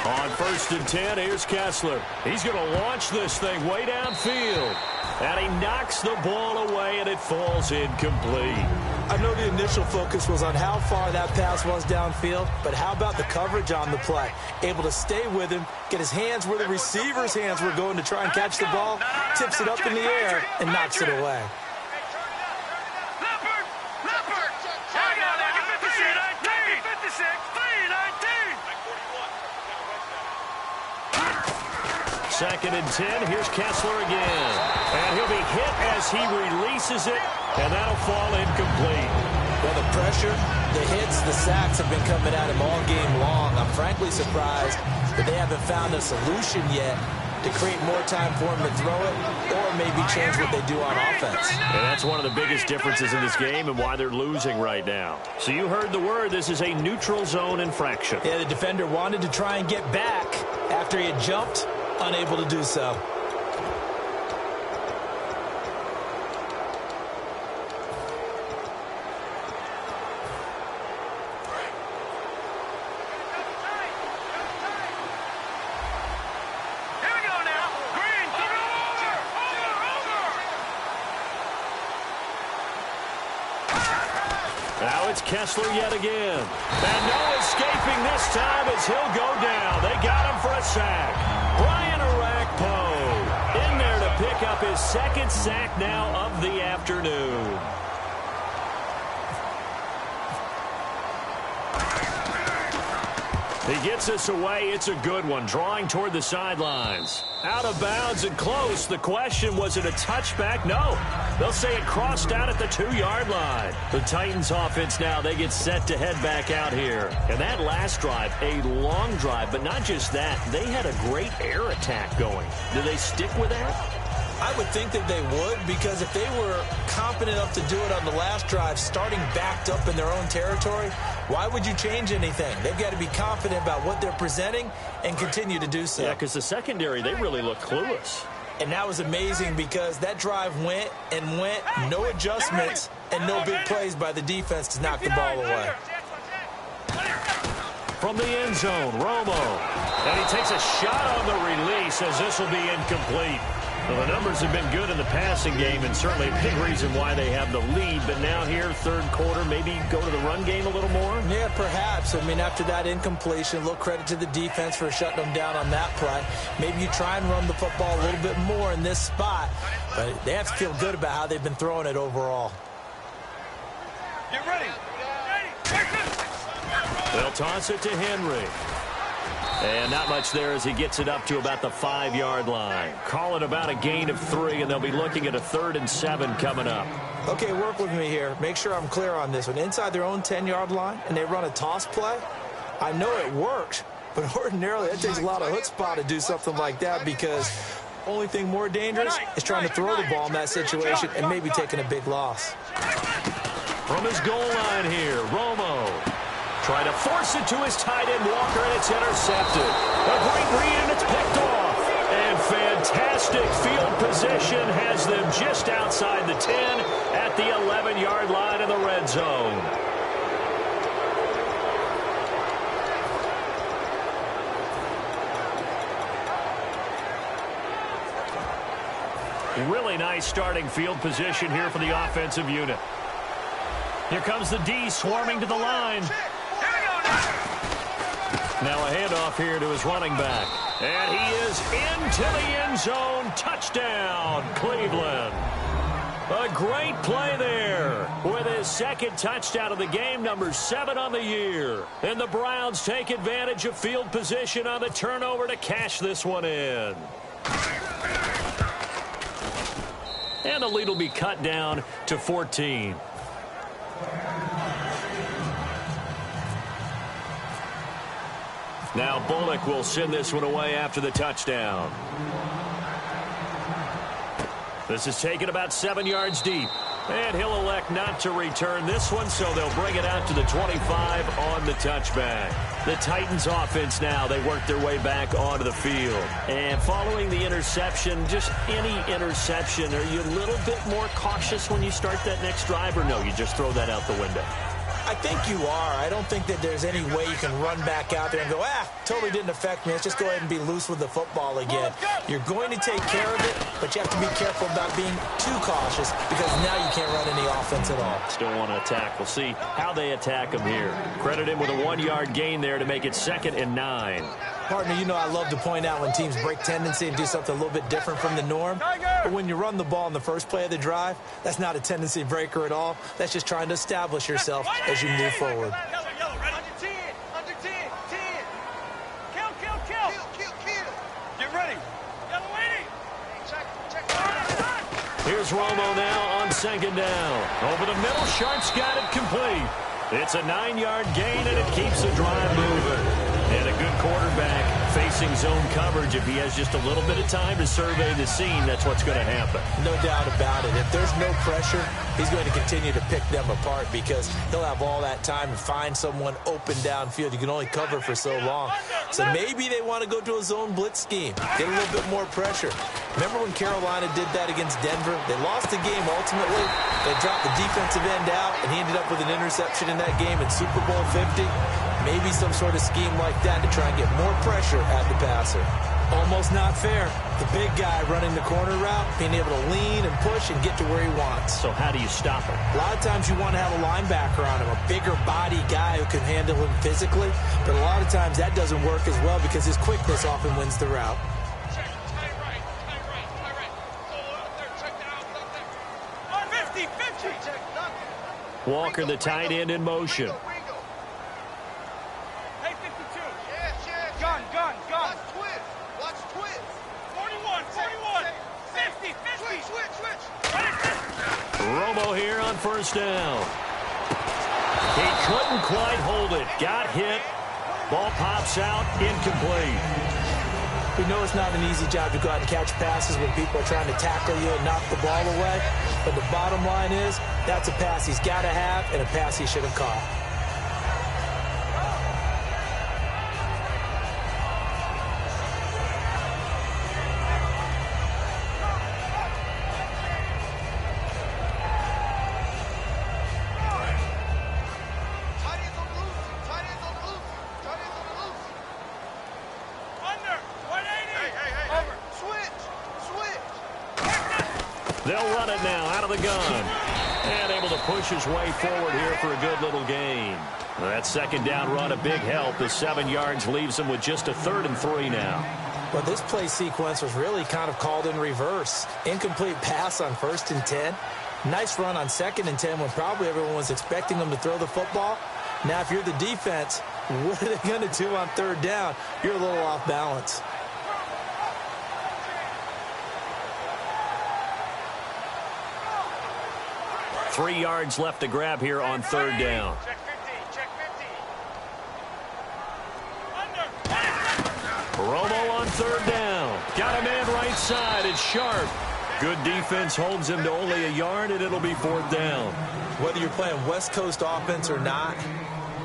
On 1st and 10, here's Kessler. He's going to launch this thing way downfield. And he knocks the ball away, and it falls incomplete. I know the initial focus was on how far that pass was downfield, but how about the coverage on the play? Able to stay with him, get his hands where the receiver's hands were going to try and catch the ball, tips it up in the air, and knocks it away. Leopard. Leopard. Here we go now. 56. 56. 319. 2nd and 10, here's Kessler again. And he'll be hit as he releases it, and that'll fall incomplete. Well, the pressure, the hits, the sacks have been coming at him all game long. I'm frankly surprised that they haven't found a solution yet to create more time for him to throw it or maybe change what they do on offense. And that's one of the biggest differences in this game and why they're losing right now. So you heard the word. This is a neutral zone infraction. Yeah, the defender wanted to try and get back after he had jumped, unable to do so. Now it's Kessler yet again. And no escaping this time as he'll go down. They got him for a sack. Brian Orakpo in there to pick up his 2nd sack now of the afternoon. He gets us away. It's a good one. Drawing toward the sidelines. Out of bounds and close. The question, was it a touchback? No. They'll say it crossed out at the 2-yard line. The Titans offense now, they get set to head back out here. And that last drive, a long drive, but not just that. They had a great air attack going. Do they stick with that? I would think that they would, because if they were confident enough to do it on the last drive, starting backed up in their own territory, why would you change anything? They've got to be confident about what they're presenting and continue to do so. Yeah, because the secondary, they really look clueless. And that was amazing because that drive went and went, no adjustments and no big plays by the defense to knock the ball away. From the end zone, Romo. And he takes a shot on the release as this will be incomplete. Well, the numbers have been good in the passing game and certainly a big reason why they have the lead. But now here, third quarter, maybe go to the run game a little more? Yeah, perhaps. I mean, after that incompletion, a little credit to the defense for shutting them down on that play. Maybe you try and run the football a little bit more in this spot. But they have to feel good about how they've been throwing it overall. Get ready. They'll toss it to Henry. And not much there as he gets it up to about the 5-yard line. Call it about a gain of 3, and they'll be looking at a 3rd and 7 coming up. Okay, work with me here. Make sure I'm clear on this one. Inside their own 10-yard line, and they run a toss play, I know it works, but ordinarily it takes a lot of chutzpah to do something like that because only thing more dangerous is trying to throw the ball in that situation and maybe taking a big loss. From his goal line here, Romo. Trying to force it to his tight end, Walker, and it's intercepted. A great read, and it's picked off. And fantastic field position has them just outside the 10 at the 11-yard line in the red zone. Really nice starting field position here for the offensive unit. Here comes the D swarming to the line. Now a handoff here to his running back. And he is into the end zone. Touchdown, Cleveland. A great play there with his second touchdown of the game, number 7 on the year. And the Browns take advantage of field position on the turnover to cash this one in. And the lead will be cut down to 14. Now Bullock will send this one away after the touchdown. This is taken about 7 yards deep. And he'll elect not to return this one, so they'll bring it out to the 25 on the touchback. The Titans offense now, they work their way back onto the field. And following the interception, just any interception, are you a little bit more cautious when you start that next drive, or no, you just throw that out the window? I think you are. I don't think that there's any way you can run back out there and go, totally didn't affect me. Let's just go ahead and be loose with the football again. You're going to take care of it, but you have to be careful about being too cautious because now you can't run any offense at all. Still want to attack. We'll see how they attack him here. Credit him with a 1-yard gain there to make it 2nd and 9. Partner, you know I love to point out when teams break tendency and do something a little bit different from the norm. But when you run the ball in the first play of the drive, that's not a tendency breaker at all. That's just trying to establish yourself as you move forward. Under 10. Kill. Get ready. Yellow lady. Check. Here's Romo now on 2nd down. Over the middle, Sharp's got it complete. It's a 9-yard gain, and it keeps the drive moving. And a good quarterback facing zone coverage. If he has just a little bit of time to survey the scene, that's what's going to happen. No doubt about it. If there's no pressure, he's going to continue to pick them apart because he'll have all that time to find someone open downfield. You can only cover for so long. So maybe they want to go to a zone blitz scheme, get a little bit more pressure. Remember when Carolina did that against Denver? They lost the game ultimately. They dropped the defensive end out, and he ended up with an interception in that game in Super Bowl 50. Maybe some sort of scheme like that to try and get more pressure at the passer. Almost not fair. The big guy running the corner route, being able to lean and push and get to where he wants. So how do you stop him? A lot of times you want to have a linebacker on him, a bigger body guy who can handle him physically. But a lot of times that doesn't work as well because his quickness often wins the route. Walker, the tight end, in motion. Hey, 52. Gun. Watch twist. 41. 50. Switch. Romo here on 1st down. He couldn't quite hold it. Got hit. Ball pops out. Incomplete. We know it's not an easy job to go out and catch passes when people are trying to tackle you and knock the ball away. But the bottom line is, that's a pass he's got to have and a pass he should have caught. They'll run it now out of the gun. And able to push his way forward here for a good little gain. That second down run a big help. The 7 yards leaves him with just a 3rd and 3 now. Well, this play sequence was really kind of called in reverse. Incomplete pass on 1st and 10. Nice run on 2nd and 10 when probably everyone was expecting him to throw the football. Now, if you're the defense, what are they going to do on 3rd down? You're a little off balance. Three yards left to grab here on 3rd down. Check 50, check 50. Romo on 3rd down. Got a man right side. It's Sharp. Good defense holds him to only a yard, and it'll be 4th down. Whether you're playing West Coast offense or not,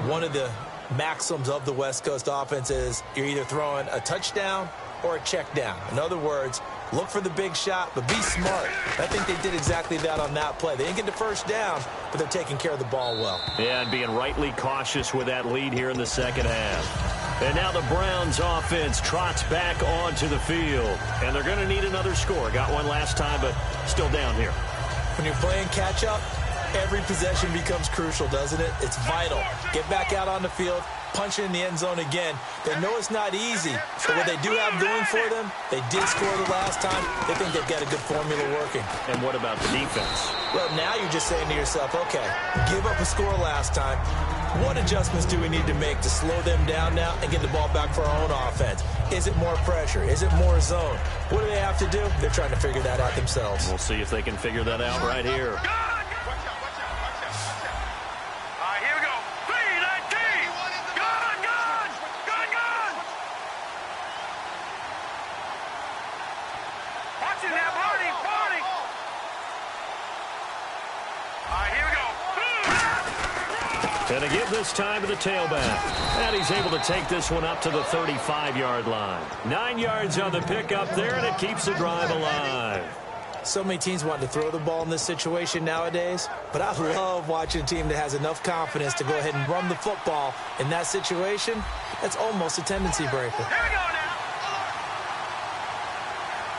one of the maxims of the West Coast offense is you're either throwing a touchdown or a check down. In other words, look for the big shot, but be smart. I think they did exactly that on that play. They didn't get the 1st down, but they're taking care of the ball well. Yeah, and being rightly cautious with that lead here in the 2nd half. And now the Browns offense trots back onto the field. And they're going to need another score. Got one last time, but still down here. When you're playing catch-up, every possession becomes crucial, doesn't it? It's vital. Get back out on the field, punch it in the end zone again. They know it's not easy, but what they do have going for them, they did score the last time. They think they've got a good formula working. And what about the defense? Well, now you're just saying to yourself, okay, give up a score last time. What adjustments do we need to make to slow them down now and get the ball back for our own offense? Is it more pressure? Is it more zone? What do they have to do? They're trying to figure that out themselves. We'll see if they can figure that out right here. And a give this time to the tailback. And he's able to take this one up to the 35-yard line. 9 yards on the pickup there, and it keeps the drive alive. So many teams want to throw the ball in this situation nowadays, but I love watching a team that has enough confidence to go ahead and run the football in that situation. That's almost a tendency breaker. Here we go now.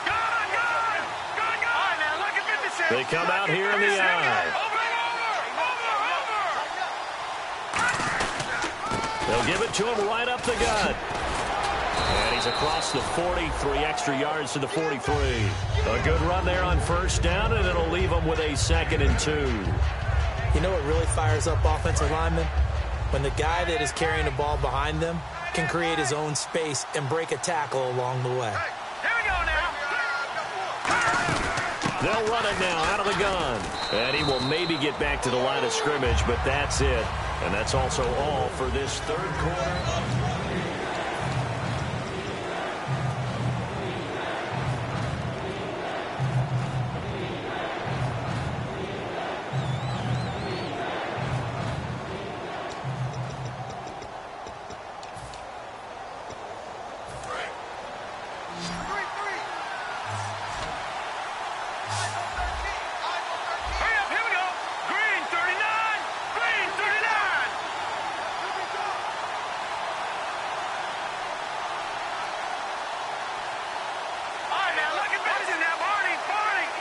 Good. All right, now, look at 56. They come out here in the eye. They'll give it to him right up the gut. And he's across the 40, 3 extra yards to the 43. A good run there on 1st down, and it'll leave him with a 2nd and 2. You know what really fires up offensive linemen? When the guy that is carrying the ball behind them can create his own space and break a tackle along the way. Here we go now. They'll run it now out of the gun. And he will maybe get back to the line of scrimmage, but that's it. And that's also all for this 3rd quarter.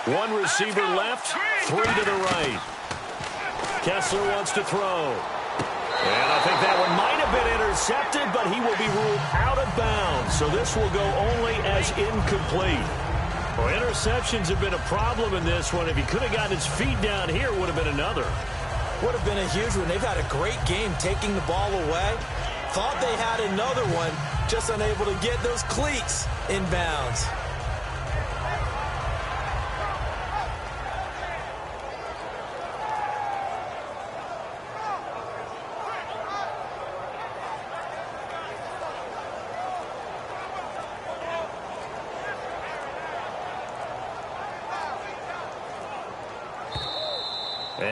One receiver left, 3 to the right. Kessler wants to throw. And I think that one might have been intercepted, but he will be ruled out of bounds. So this will go only as incomplete. Well, interceptions have been a problem in this one. If he could have gotten his feet down here, it would have been another. Would have been a huge one. They've had a great game taking the ball away. Thought they had another one, just unable to get those cleats in bounds.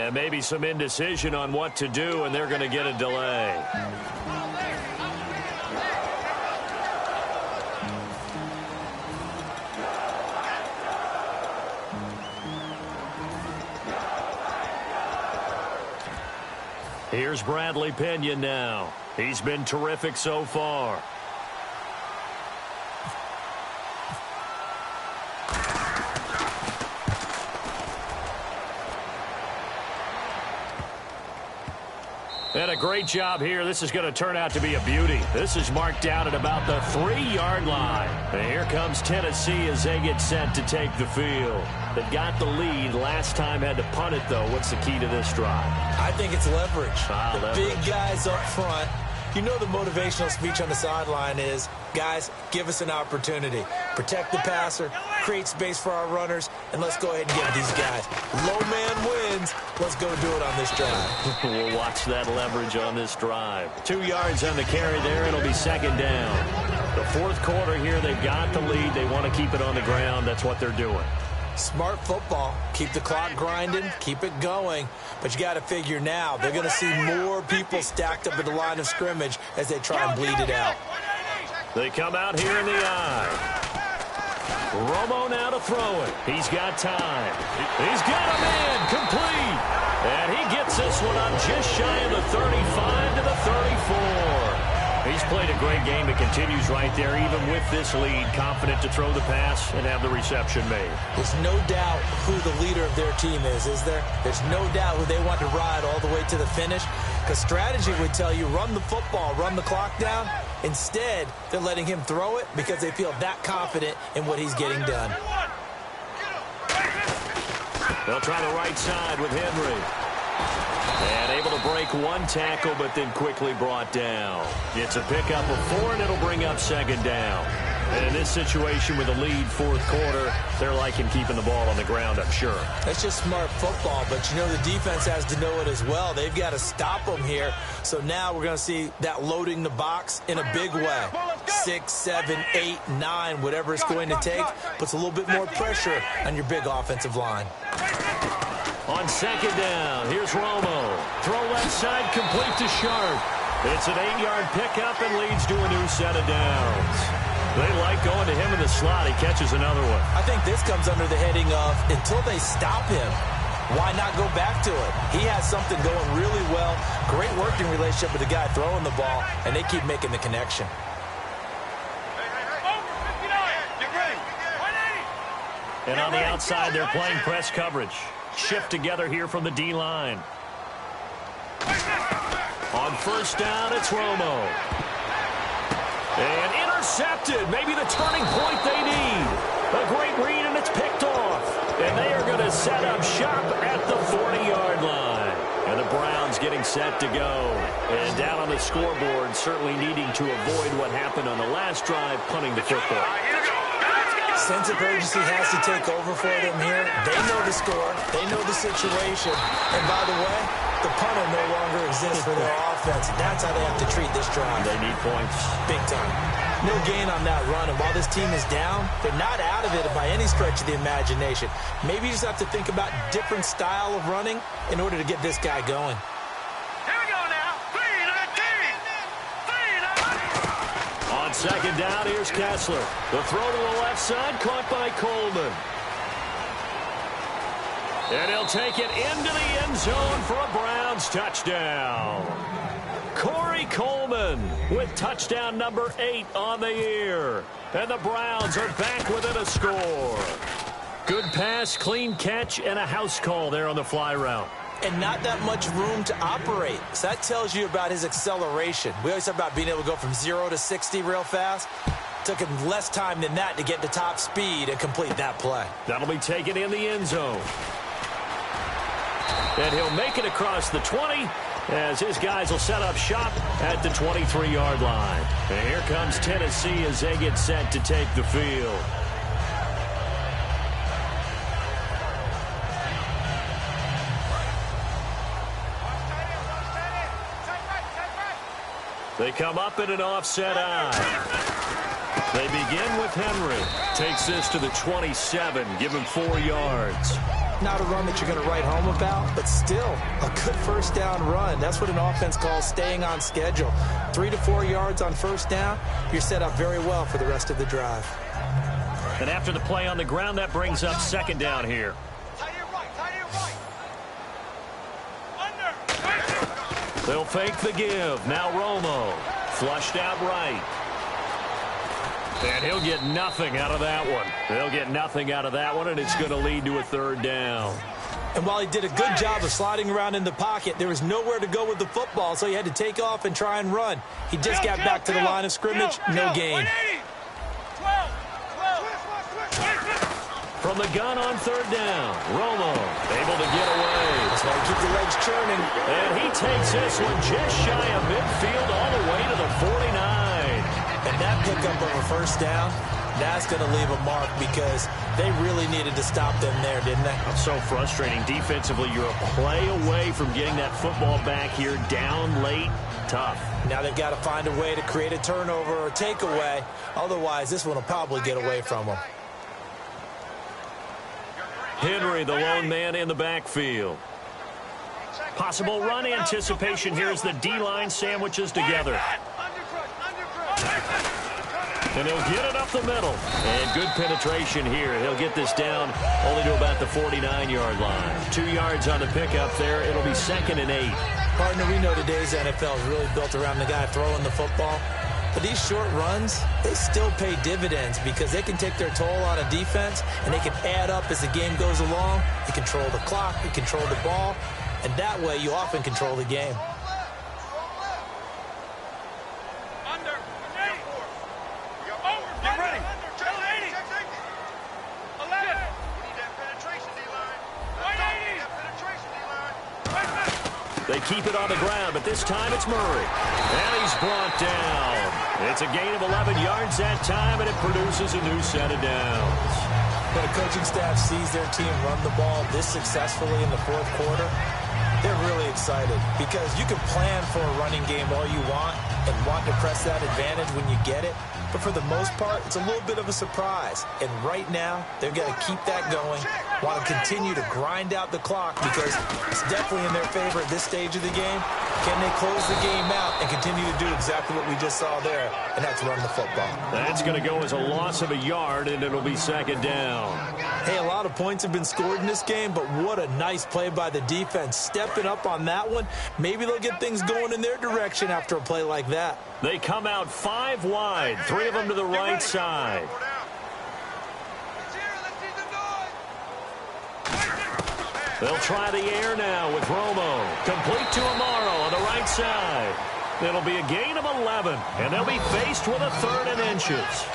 And maybe some indecision on what to do, and they're going to get a delay. Here's Bradley Pinion now. He's been terrific so far. And a great job here. This is going to turn out to be a beauty. This is marked down at about the 3-yard line. And here comes Tennessee as they get set to take the field. They got the lead. Last time had to punt it, though. What's the key to this drive? I think it's leverage. Leverage. Big guys up front. You know the motivational speech on the sideline is, guys, give us an opportunity. Protect the passer, create space for our runners, and let's go ahead and get these guys. Low man wins. Let's go do it on this drive. We'll watch that leverage on this drive. 2 yards on the carry there. It'll be second down. The fourth quarter here, they've got the lead. They want to keep it on the ground. That's what they're doing. Smart football. Keep the clock grinding. Keep it going. But you got to figure now, they're going to see more people stacked up at the line of scrimmage as they try and bleed it out. They come out here in the eye. Romo now to throw it. He's got time. He's got a man complete. And he gets this one up just shy of the 35 to the 34. He's played a great game. It continues right there, even with this lead. Confident to throw the pass and have the reception made. There's no doubt who the leader of their team is there? There's no doubt who they want to ride all the way to the finish. Because strategy would tell you, run the football, run the clock down. Instead, they're letting him throw it because they feel that confident in what he's getting done. They'll try the right side with Henry. And able to break one tackle, but then quickly brought down. It's a pickup of 4, and it'll bring up second down. And in this situation with a lead fourth quarter, they're liking keeping the ball on the ground, I'm sure. That's just smart football, but you know the defense has to know it as well. They've got to stop them here. So now we're going to see that loading the box in a big way. 6, 7, 8, 9, whatever it's going to take, puts a little bit more pressure on your big offensive line. On second down, here's Romo. Throw left side, complete to Sharp. It's an 8-yard pickup and leads to a new set of downs. They like going to him in the slot. He catches another one. I think this comes under the heading of, until they stop him, why not go back to it? He has something going really well. Great working relationship with the guy throwing the ball, and they keep making the connection. And on the outside, they're playing press coverage. Shift together here from the D-line. On first down, it's Romo. And intercepted. Maybe the turning point they need. A great read, and it's picked off. And they are going to set up shop at the 40-yard line. And the Browns getting set to go. And down on the scoreboard, certainly needing to avoid what happened on the last drive, punting the football. Sense of urgency has to take over for them here. They know the score. They know the situation. And by the way, the punter no longer exists for their offense. That's how they have to treat this drive. They need points. Big time. No gain on that run. And while this team is down, they're not out of it by any stretch of the imagination. Maybe you just have to think about different style of running in order to get this guy going. On second down, here's Kessler. The throw to the left side, caught by Coleman. And he'll take it into the end zone for a Browns touchdown. Corey Coleman with touchdown number 8 on the year. And the Browns are back within a score. Good pass, clean catch, and a house call there on the fly route. And not that much room to operate. So that tells you about his acceleration. We always talk about being able to go from 0 to 60 real fast. Took him less time than that to get to top speed and complete that play. That'll be taken in the end zone. And he'll make it across the 20 as his guys will set up shop at the 23-yard line. And here comes Tennessee as they get set to take the field. They come up in an offset eye. They begin with Henry. Takes this to the 27. Give him 4 yards. Not a run that you're going to write home about, but still a good first down run. That's what an offense calls staying on schedule. 3 to 4 yards on first down, you're set up very well for the rest of the drive. And after the play on the ground, that brings up second down here. Tight end right, tight end right. Under. They'll fake the give. Now Romo. Flushed out right. And he'll get nothing out of that one. They'll get nothing out of that one, and it's going to lead to a third down. And while he did a good job of sliding around in the pocket, there was nowhere to go with the football, so he had to take off and try and run. He just got back to the line of scrimmage, no gain. 12. From the gun on third down, Romo able to get away. That's why you keep the legs churning. And he takes this one just shy of midfield all the way to the 49. And that pickup of a first down, that's going to leave a mark because they really needed to stop them there, didn't they? It's so frustrating. Defensively, you're a play away from getting that football back here down late. Tough. Now they've got to find a way to create a turnover or takeaway. Otherwise, this one will probably get away from them. Henry, the lone man in the backfield. Possible run anticipation here as the D-line sandwiches together. And he'll get it up the middle. And good penetration here. He'll get this down only to about the 49-yard line. 2 yards on the pickup there. It'll be 2nd and 8. Partner, we know today's NFL is really built around the guy throwing the football. But these short runs, they still pay dividends because they can take their toll on a defense, and they can add up as the game goes along. They control the clock, they control the ball, and that way you often control the game. They keep it on the ground, but this time it's Murray. And he's brought down. It's a gain of 11 yards that time, and it produces a new set of downs. When a coaching staff sees their team run the ball this successfully in the fourth quarter, they're really excited because you can plan for a running game all you want and want to press that advantage when you get it. But for the most part, it's a little bit of a surprise. And right now, they've got to keep that going, want to continue to grind out the clock because it's definitely in their favor at this stage of the game. Can they close the game out and continue to do exactly what we just saw there, and that's run the football? That's going to go as a loss of a yard, and it'll be 2nd down. Hey, a lot of points have been scored in this game, but what a nice play by the defense. Stepping up on that one, maybe they'll get things going in their direction after a play like that. They come out 5 wide, 3 of them to the right side. They'll try the air now with Romo. Complete to Amaro on the right side. It'll be a gain of 11, and they'll be faced with a 3rd and inches.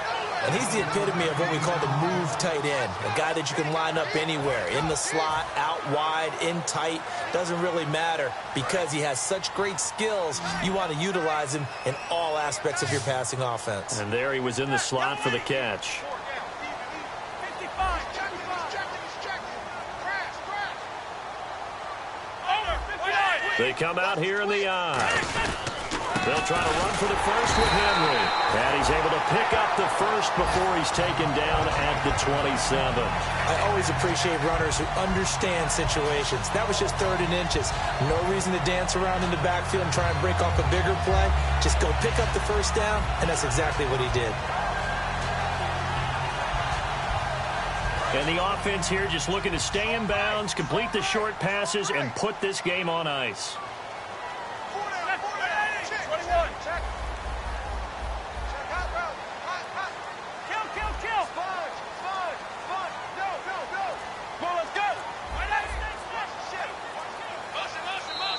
And he's the epitome of what we call the move tight end, a guy that you can line up anywhere, in the slot, out wide, in tight, doesn't really matter because he has such great skills. You want to utilize him in all aspects of your passing offense. And there he was in the slot for the catch. They come out here in the eye. They'll try to run for the first with Henry. And he's able to pick up the first before he's taken down at the 27. I always appreciate runners who understand situations. That was just 3rd and inches. No reason to dance around in the backfield and try and break off a bigger play. Just go pick up the first down, and that's exactly what he did. And the offense here just looking to stay in bounds, complete the short passes, and put this game on ice.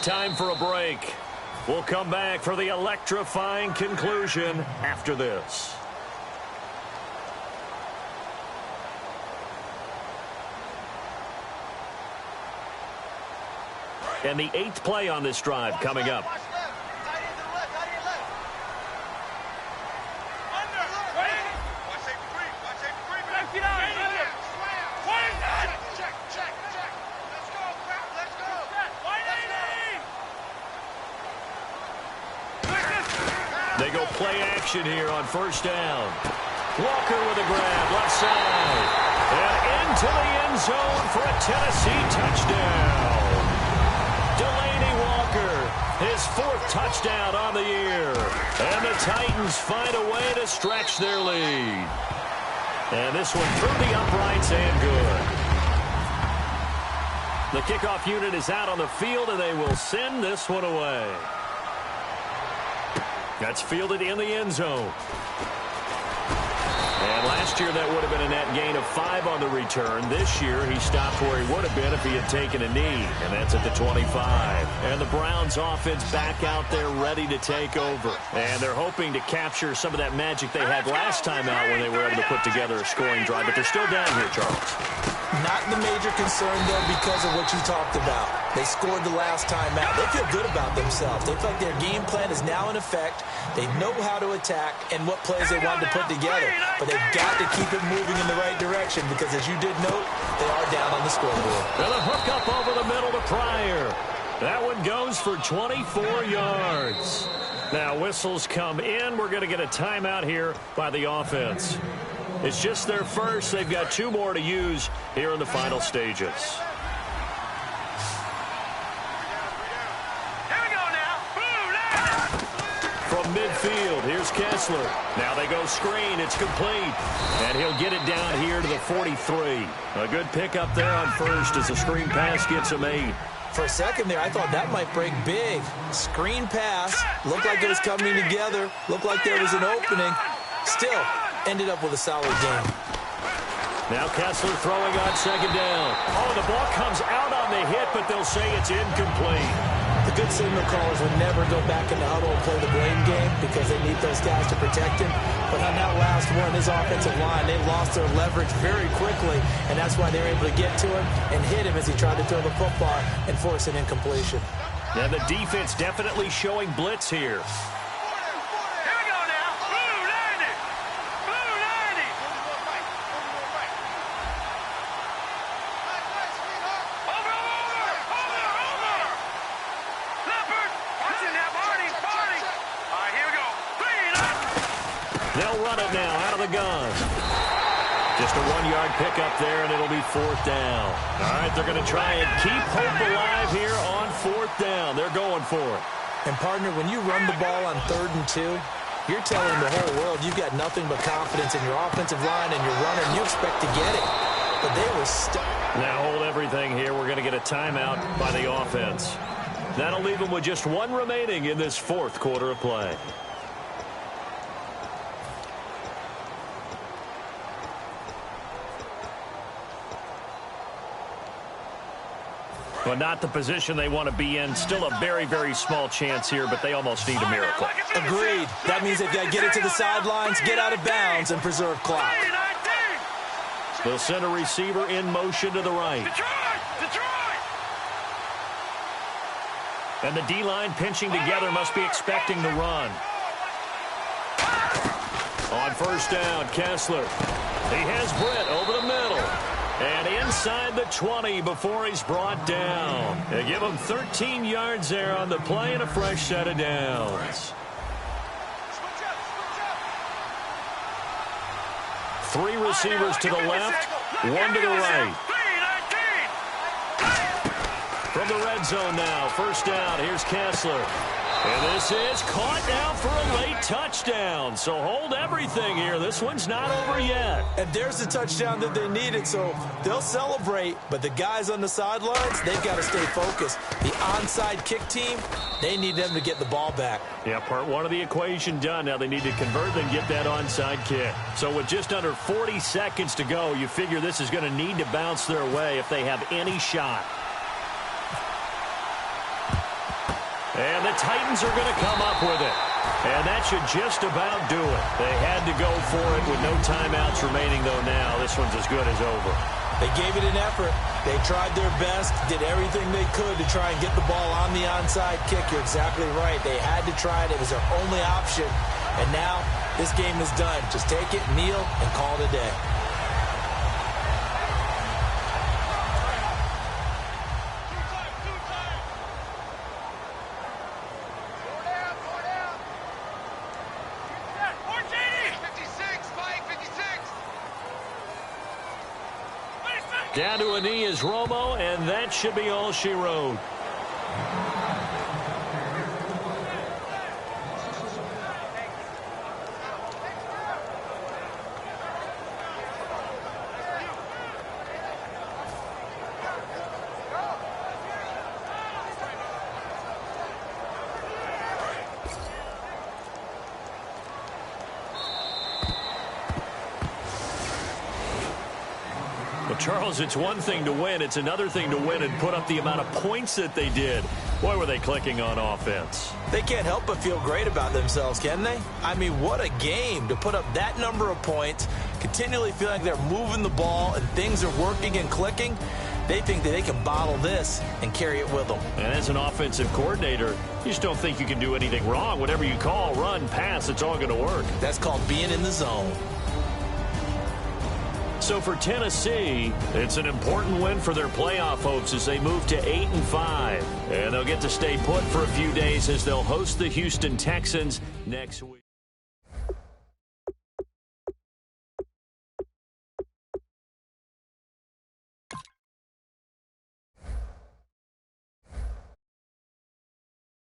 Time for a break. We'll come back for the electrifying conclusion after this. And the 8th play on this drive coming up. They go play action here on first down. Walker with a grab, left side. And to the end zone for a Tennessee touchdown. Delaney Walker, his 4th touchdown on the year. And the Titans find a way to stretch their lead. And this one through the uprights and good. The kickoff unit is out on the field, and they will send this one away. That's fielded in the end zone. And last year, that would have been a net gain of 5 on the return. This year, he stopped where he would have been if he had taken a knee, and that's at the 25. And the Browns offense back out there ready to take over. And they're hoping to capture some of that magic they had last time out when they were able to put together a scoring drive. But they're still down here, Charles. Not the major concern, though, because of what you talked about. They scored the last time out. They feel good about themselves. They feel like their game plan is now in effect. They know how to attack and what plays they want to put together. But they've got to keep it moving in the right direction because, as you did note, they are down on the scoreboard. And a hook up over the middle to Pryor. That one goes for 24 yards. Now, whistles come in. We're going to get a timeout here by the offense. It's just their first. They've got 2 more to use here in the final stages. Here we go now. From midfield, here's Kessler. Now they go screen. It's complete. And he'll get it down here to the 43. A good pickup there on first as the screen pass gets him 8. For a second there, I thought that might break big. Screen pass. Looked like it was coming together. Looked like there was an opening. Still, ended up with a solid game. Now Kessler throwing on second down. Oh, the ball comes out on the hit, but they'll say it's incomplete. The good signal callers would never go back in the huddle and play the blame game because they need those guys to protect him. But on that last one, his offensive line, they lost their leverage very quickly, and that's why they were able to get to him and hit him as he tried to throw the football and force an incompletion. Now the defense definitely showing blitz here. They'll run it now out of the gun. Just a 1-yard pickup there, and it'll be 4th down. All right, they're going to try and keep hope alive here on 4th down. They're going for it. And, partner, when you run the ball on 3rd and 2, you're telling the whole world you've got nothing but confidence in your offensive line and your runner, and you expect to get it. But they were stuck. Now hold everything here. We're going to get a timeout by the offense. That'll leave them with just 1 remaining in this 4th quarter of play. Well, not the position they want to be in. Still a very, very small chance here, but they almost need a miracle. Agreed. That means they've got to get it to the sidelines, get out of bounds, and preserve clock. They'll send a receiver in motion to the right. And the D-line pinching together must be expecting the run. On 1st down, Kessler. He has Britt over the middle. And inside the 20 before he's brought down. They give him 13 yards there on the play and a fresh set of downs. 3 receivers to the left, 1 to the right. From the red zone now, 1st down, here's Kessler. And this is caught now for a late touchdown. So hold everything here. This one's not over yet. And there's the touchdown that they needed, so they'll celebrate. But the guys on the sidelines, they've got to stay focused. The onside kick team, they need them to get the ball back. Yeah, part 1 of the equation done. Now they need to convert and get that onside kick. So with just under 40 seconds to go, you figure this is going to need to bounce their way if they have any shot. And the Titans are going to come up with it. And that should just about do it. They had to go for it with no timeouts remaining, though now. This one's as good as over. They gave it an effort. They tried their best, did everything they could to try and get the ball on the onside kick. You're exactly right. They had to try it. It was their only option. And now this game is done. Just take it, kneel, and call it a day. Down to a knee is Romo, and that should be all she wrote. Well, Charles, it's one thing to win. It's another thing to win and put up the amount of points that they did. Boy, were they clicking on offense. They can't help but feel great about themselves, can they? I mean, what a game to put up that number of points, continually feel like they're moving the ball and things are working and clicking. They think that they can bottle this and carry it with them. And as an offensive coordinator, you just don't think you can do anything wrong. Whatever you call, run, pass, it's all going to work. That's called being in the zone. So for Tennessee, it's an important win for their playoff hopes as they move to 8-5. And they'll get to stay put for a few days as they'll host the Houston Texans next week.